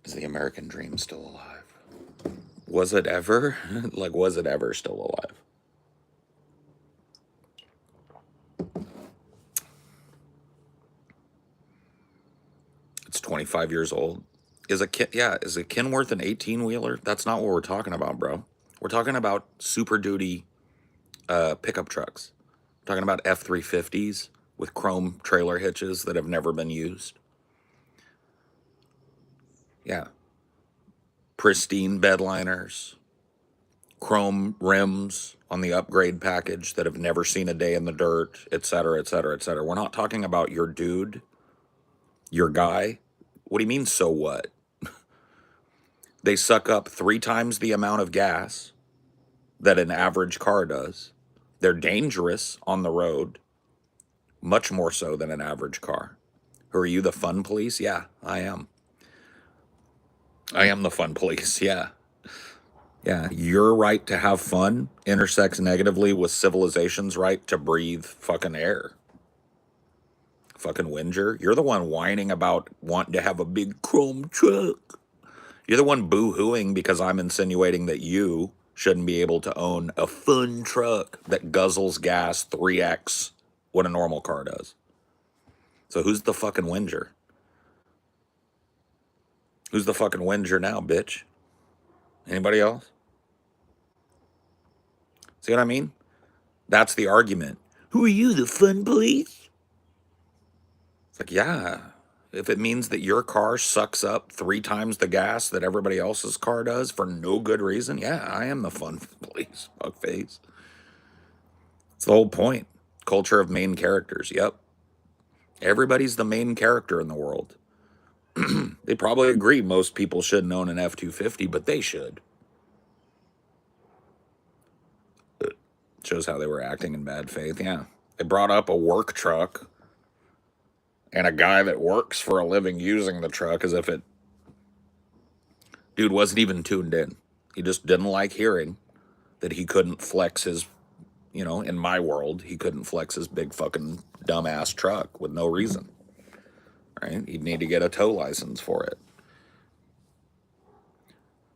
Is the American dream still alive? Was it ever? Like, was it ever still alive? It's 25 years old. Is a Kenworth an 18-wheeler? That's not what we're talking about, bro. We're talking about Super Duty pickup trucks. We're talking about F-350s with chrome trailer hitches that have never been used. Yeah. Pristine bed liners, chrome rims on the upgrade package that have never seen a day in the dirt, et cetera, et cetera, et cetera. We're not talking about your dude, your guy. What do you mean, so what? They suck up 3 times the amount of gas that an average car does. They're dangerous on the road, much more so than an average car. Who are you, the fun police? Yeah, I am. I am the fun police, yeah. Yeah, your right to have fun intersects negatively with civilization's right to breathe fucking air. Fucking whinger. You're the one whining about wanting to have a big chrome truck. You're the one boo-hooing because I'm insinuating that you shouldn't be able to own a fun truck that guzzles gas 3x what a normal car does. So who's the fucking whinger? Who's the fucking whinger now, bitch? Anybody else? See what I mean? That's the argument. Who are you, the fun police? It's like, yeah. If it means that your car sucks up 3 times the gas that everybody else's car does for no good reason, yeah, I am the fun police, fuckface. It's the whole point. Culture of main characters. Yep. Everybody's the main character in the world. They probably agree most people shouldn't own an F-250, but they should. Shows how they were acting in bad faith. Yeah. They brought up a work truck and a guy that works for a living using the truck as if it. Dude wasn't even tuned in. He just didn't like hearing that he couldn't flex his, in my world, he couldn't flex his big fucking dumbass truck with no reason. Right? He'd need to get a tow license for it.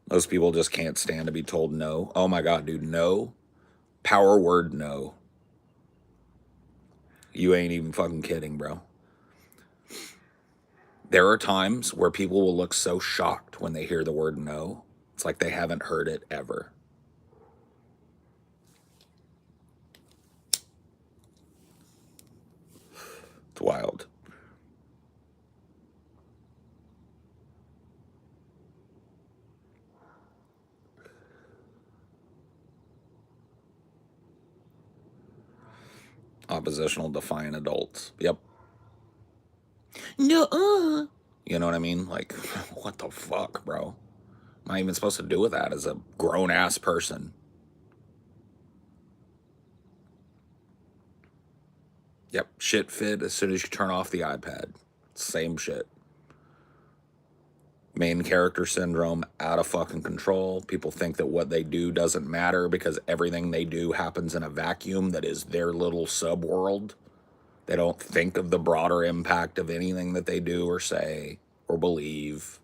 Most people just can't stand to be told no. Oh my God, dude, no. Power word no. You ain't even fucking kidding, bro. There are times where people will look so shocked when they hear the word no. It's like they haven't heard it ever. It's wild. Oppositional defiant adults. Yep. No. You know what I mean? Like, what the fuck, bro? Am I even supposed to do with that as a grown ass person? Yep. Shit fit as soon as you turn off the iPad. Same shit. Main character syndrome, out of fucking control. People think that what they do doesn't matter because everything they do happens in a vacuum that is their little subworld. They don't think of the broader impact of anything that they do or say or believe.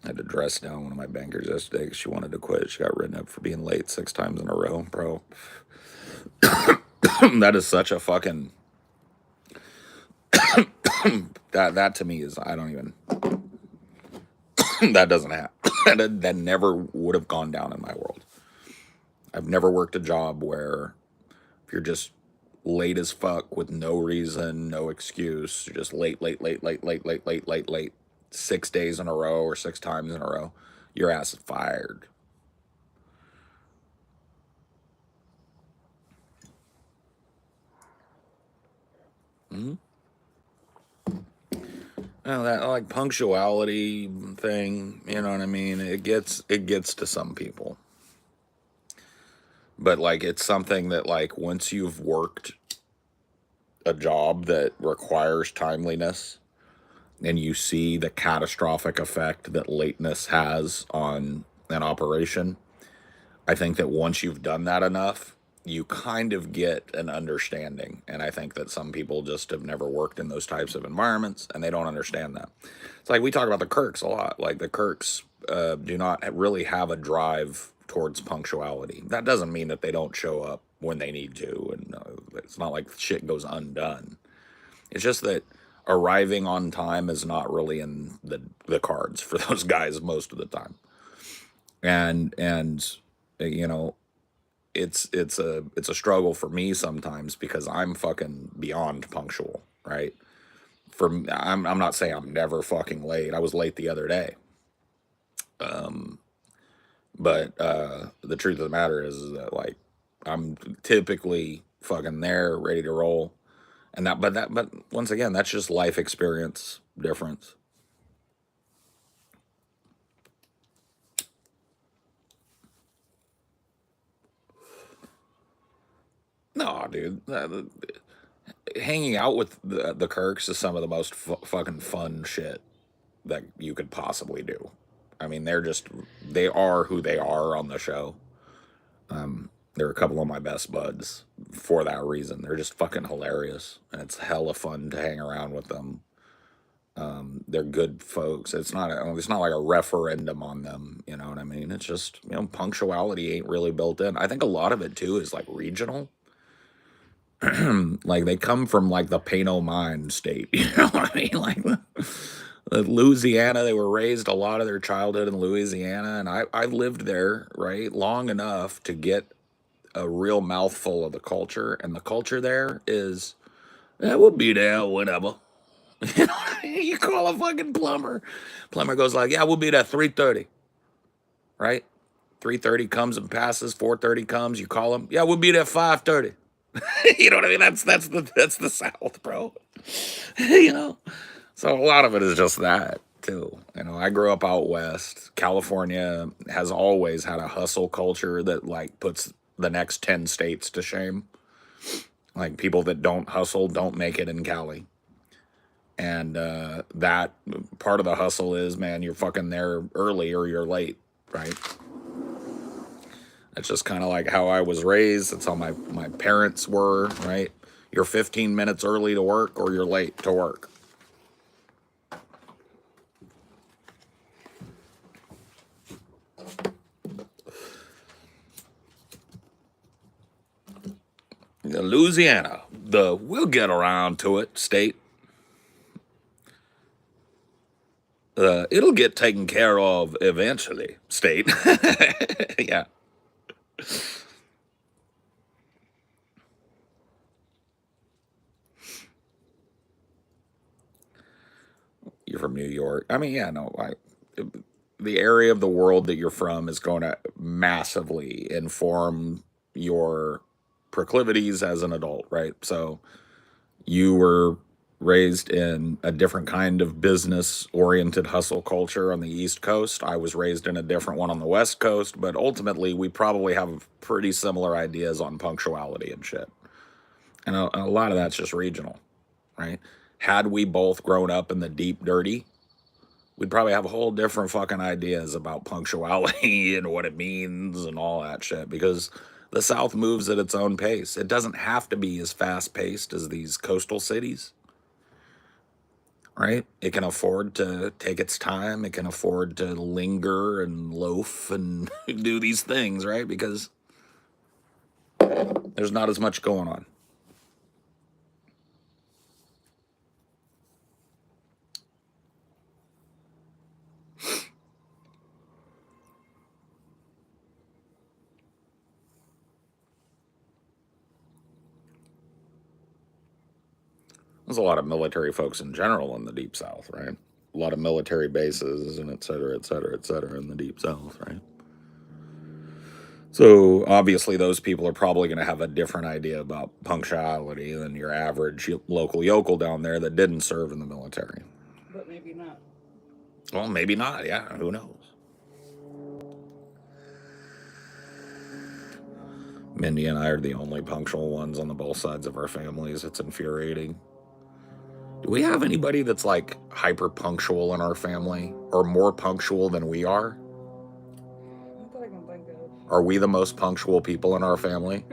I had to dress down one of my bankers yesterday because she wanted to quit. She got written up for being late 6 times in a row, bro. That is such a fucking... that to me is, I don't even... That doesn't happen. That never would have gone down in my world. I've never worked a job where if you're just late as fuck with no reason, no excuse, you're just late, 6 days in a row or 6 times in a row, your ass is fired. Well, that like punctuality thing, you know what I mean? It gets to some people. But like it's something that like once you've worked a job that requires timeliness and you see the catastrophic effect that lateness has on an operation, I think that once you've done that enough, you kind of get an understanding. And I think that some people just have never worked in those types of environments and they don't understand that. It's like we talk about the Kirks a lot. Like the Kirks do not really have a drive towards punctuality. That doesn't mean that they don't show up when they need to. And it's not like shit goes undone. It's just that arriving on time is not really in the cards for those guys most of the time. And you know, it's a struggle for me sometimes because I'm fucking beyond punctual, right? I'm not saying I'm never fucking late. I was late the other day. But the truth of the matter is that like I'm typically fucking there, ready to roll. And but once again, that's just life experience difference. No, dude. Hanging out with the Kirks is some of the most fucking fun shit that you could possibly do. I mean, they are who they are on the show. They're a couple of my best buds for that reason. They're just fucking hilarious, and it's hella fun to hang around with them. They're good folks. It's not like a referendum on them. You know what I mean? It's just, punctuality ain't really built in. I think a lot of it too is like regional. Like they come from like the pain o' mind state. You know what I mean? Like Louisiana, they were raised a lot of their childhood in Louisiana, and I lived there, right, long enough to get a real mouthful of the culture. And the culture there is, yeah, we'll be there whenever. You know what I mean? You call a fucking plumber. Plumber goes like, yeah, we'll be there at 3:30, right? 3:30 comes and passes, 4:30 comes, you call them, yeah, we'll be there at 5:30. You know what I mean? That's the South, bro. You know? So a lot of it is just that too. I grew up out west. California has always had a hustle culture that like puts the next 10 states to shame. Like people that don't hustle don't make it in Cali. And that part of the hustle is, man, you're fucking there early or you're late, right? That's just kind of like how I was raised. That's how my parents were, right? You're 15 minutes early to work or you're late to work. Louisiana, the we'll get around to it state. It'll get taken care of eventually state. Yeah. You're from New York. I mean, yeah, no, the area of the world that you're from is going to massively inform your proclivities as an adult, right? So you were raised in a different kind of business oriented hustle culture on the East Coast. I was raised in a different one on the West Coast, but ultimately we probably have pretty similar ideas on punctuality and shit. And a lot of that's just regional, right? Had we both grown up in the deep dirty, we'd probably have whole different fucking ideas about punctuality and what it means and all that shit because the South moves at its own pace. It doesn't have to be as fast paced as these coastal cities, right? It can afford to take its time. It can afford to linger and loaf and do these things, right? Because there's not as much going on. There's a lot of military folks in general in the Deep South, right? A lot of military bases and et cetera, et cetera, et cetera in the Deep South, right? So obviously, those people are probably going to have a different idea about punctuality than your average local yokel down there that didn't serve in the military. But maybe not. Well, maybe not. Yeah, who knows? Mindy and I are the only punctual ones on the both sides of our families. It's infuriating. Do we have anybody that's like hyper punctual in our family or more punctual than we are? Not that I can think of. Are we the most punctual people in our family?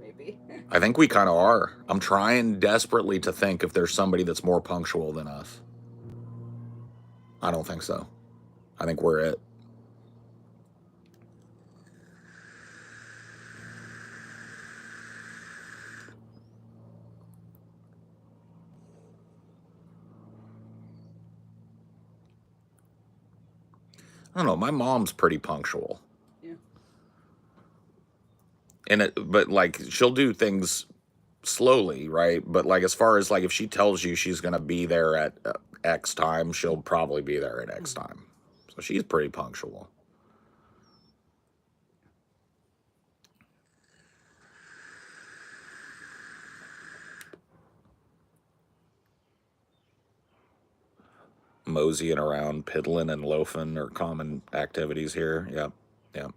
Maybe. I think we kind of are. I'm trying desperately to think if there's somebody that's more punctual than us. I don't think so. I think we're it. I don't know. My mom's pretty punctual. Yeah. But like she'll do things slowly, right? But like as far as like if she tells you she's gonna be there at X time, she'll probably be there at X time. So she's pretty punctual. Moseying around, piddling and loafing are common activities here. Yep, yep.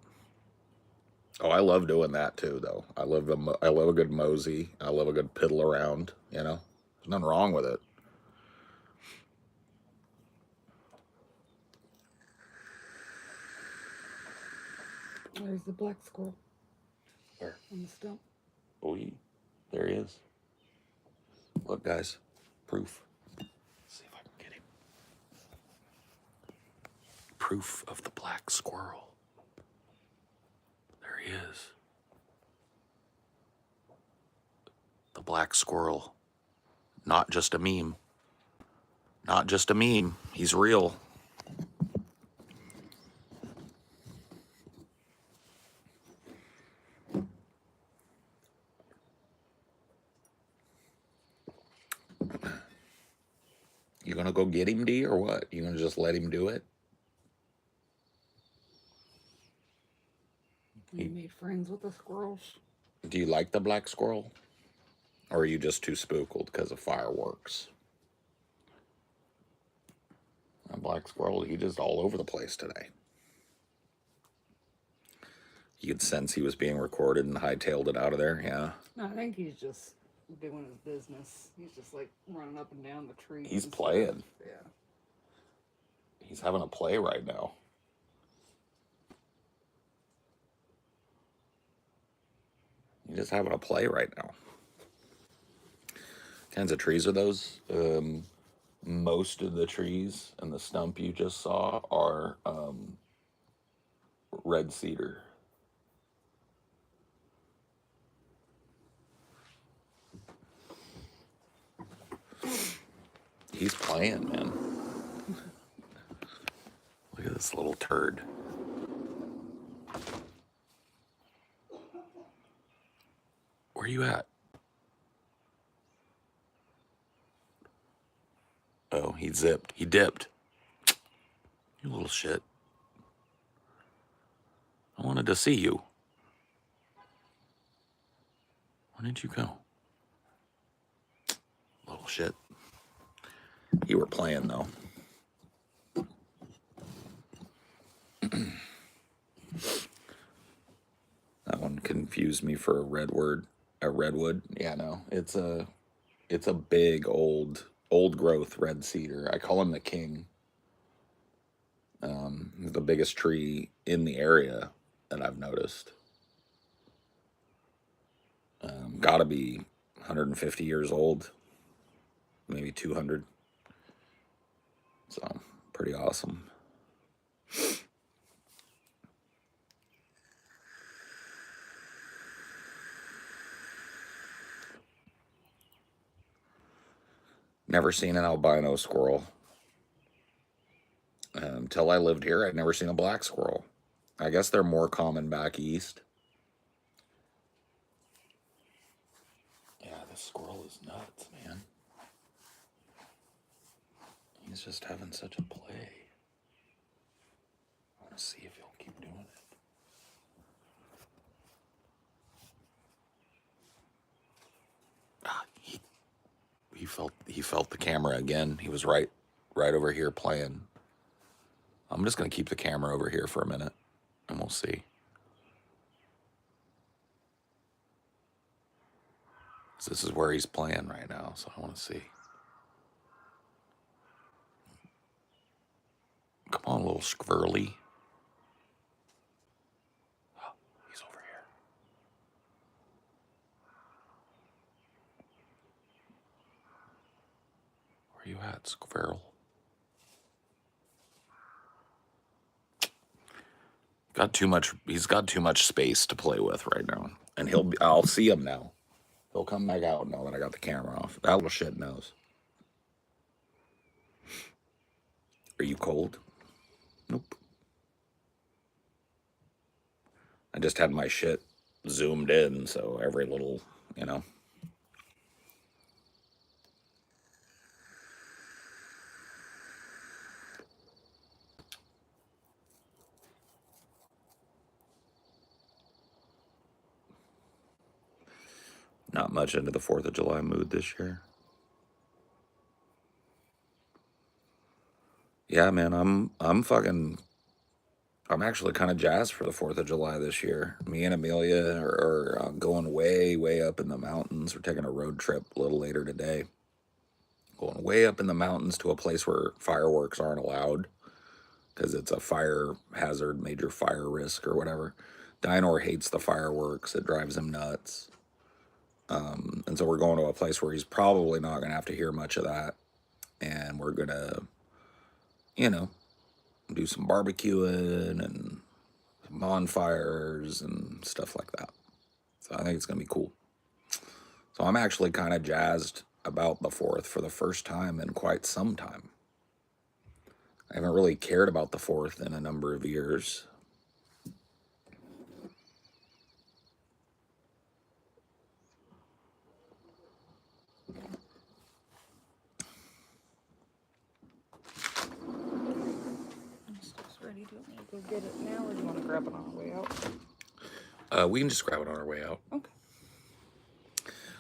Oh, I love doing that too, though. I love a good mosey. I love a good piddle around. There's nothing wrong with it. There's the black squirrel. Where? On the stump. Oh, there he is. Look, guys, proof. Let's see if I can get him. proof of the black squirrel. There he is. The black squirrel. Not just a meme. Not just a meme. He's real. You gonna go get him, D, or what? You gonna just let him do it? You made friends with the squirrels? Do you like the black squirrel? Or are you just too spooked because of fireworks? That black squirrel, he just all over the place today. You could sense he was being recorded and hightailed it out of there, yeah. No, I think he's just doing his business. He's just like running up and down the tree. He's playing. Yeah. He's having a play right now. He's just having a play right now. What kinds of trees are those? Most of the trees and the stump you just saw are red cedar. He's playing, man. Look at this little turd. Where are you at? Oh, he zipped. He dipped. You little shit. I wanted to see you. Where did you go? Little shit. You were playing, though. That one confused me for a redwood. Yeah, no. It's a big old growth red cedar. I call him the king. He's the biggest tree in the area that I've noticed. Gotta be 150 years old, maybe 200. So pretty awesome. Never seen an albino squirrel. Until I lived here, I'd never seen a black squirrel. I guess they're more common back east. Yeah, this squirrel is nuts, man. He's just having such a play. I want to see if he'll keep doing it. He felt the camera again. He was right over here playing. I'm just gonna keep the camera over here for a minute, and we'll see. So this is where he's playing right now, so I want to see. Come on, little squirrely. Oh, he's over here. Where you at, squirrel? He's got too much space to play with right now. And I'll see him now. He'll come back out now that I got the camera off. That little shit knows. Are you cold? Nope. I just had my shit zoomed in, so every little, Not much into the 4th of July mood this year. Yeah, man, I'm actually kind of jazzed for the 4th of July this year. Me and Amelia are going way, way up in the mountains. We're taking a road trip a little later today. Going way up in the mountains to a place where fireworks aren't allowed because it's a fire hazard, major fire risk or whatever. Dinor hates the fireworks. It drives him nuts. And so we're going to a place where he's probably not going to have to hear much of that. And we're going to, do some barbecuing and bonfires and stuff like that. So I think it's going to be cool. So I'm actually kind of jazzed about the 4th for the first time in quite some time. I haven't really cared about the 4th in a number of years. Stuff's ready. Do you want me to go get it now, or do you want to grab it on our way out? We can just grab it on our way out. Okay.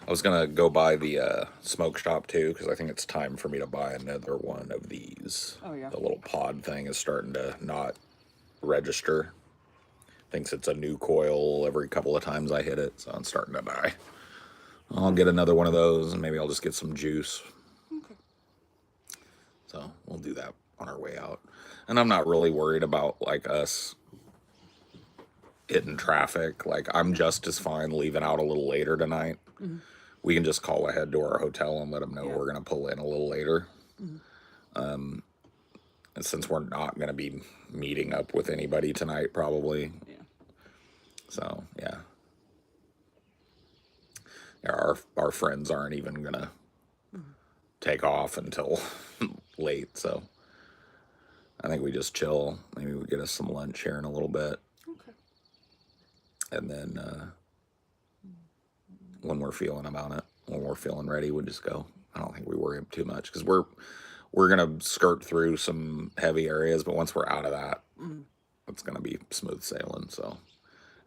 I was going to go buy the smoke shop too, because I think it's time for me to buy another one of these. Oh, yeah. The little pod thing is starting to not register. Thinks it's a new coil every couple of times I hit it, so it's starting to die. I'll get another one of those, and maybe I'll just get some juice. Okay. So we'll do that on our way out. And I'm not really worried about, like, us hitting traffic. Like, I'm just as fine leaving out a little later tonight. Mm-hmm. We can just call ahead to our hotel and let them know Yeah. we're going to pull in a little later. Mm-hmm. And since we're not going to be meeting up with anybody tonight, probably. Yeah. So, yeah. Our friends aren't even going to take off until late, so I think we just chill. Maybe we get us some lunch here in a little bit. Okay. And then when we're feeling about it, when we're feeling ready, we just go. I don't think we worry too much, because we're going to skirt through some heavy areas, but once we're out of that, it's going to be smooth sailing, so.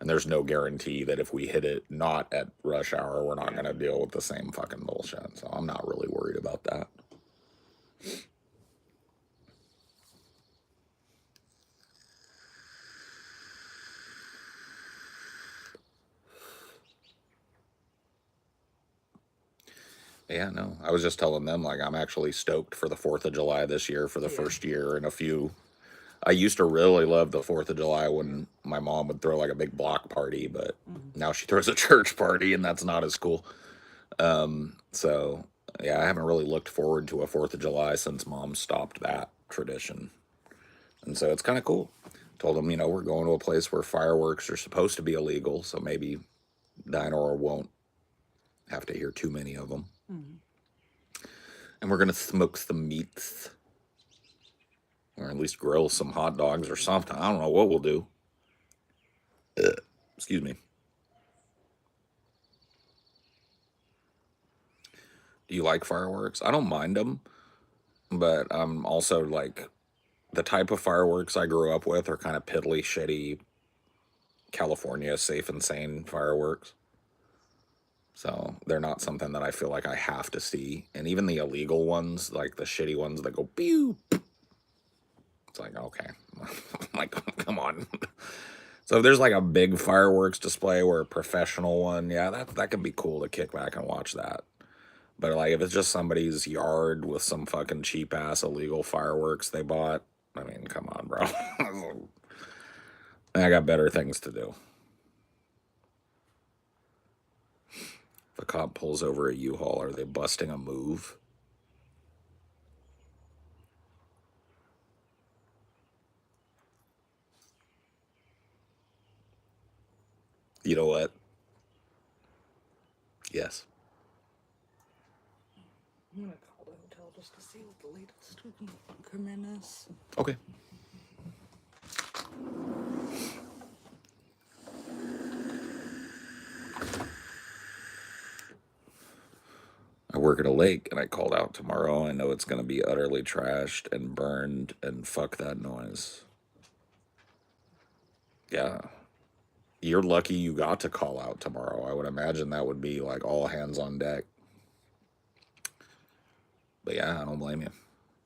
And there's no guarantee that if we hit it not at rush hour, we're not going to deal with the same fucking bullshit. So I'm not really worried about that. Yeah, no. I was just telling them, like, I'm actually stoked for the 4th of July this year for the first year in a few. I used to really love the 4th of July when my mom would throw like a big block party, but now she throws a church party, and that's not as cool. So, yeah, I haven't really looked forward to a 4th of July since Mom stopped that tradition. And so it's kind of cool. Told them, we're going to a place where fireworks are supposed to be illegal, so maybe Dinor won't have to hear too many of them. And we're going to smoke some meats. Or at least grill some hot dogs or something. I don't know what we'll do. Excuse me. Do you like fireworks? I don't mind them, but I'm also like, the type of fireworks I grew up with are kind of piddly, shitty, California safe and sane fireworks. So they're not something that I feel like I have to see. And even the illegal ones, like the shitty ones that go pew, it's like, okay. Like, come on. So if there's like a big fireworks display or a professional one, yeah, that could be cool to kick back and watch that. But like, if it's just somebody's yard with some fucking cheap ass illegal fireworks they bought, I mean, come on, bro. I got better things to do. If a cop pulls over a U-Haul, are they busting a move? You know what? Yes. I'm gonna call the hotel just to see what the latest we can come in is. Okay. I work at a lake, and I called out tomorrow. I know it's going to be utterly trashed and burned, and fuck that noise. Yeah. You're lucky you got to call out tomorrow. I would imagine that would be like all hands on deck. But yeah, I don't blame you.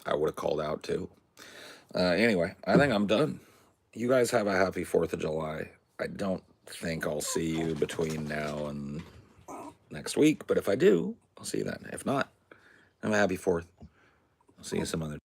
I would have called out too. Anyway, I think I'm done. You guys have a happy 4th of July. I don't think I'll see you between now and next week, but if I do, I'll see you then. If not, have a happy 4th. I'll see you some other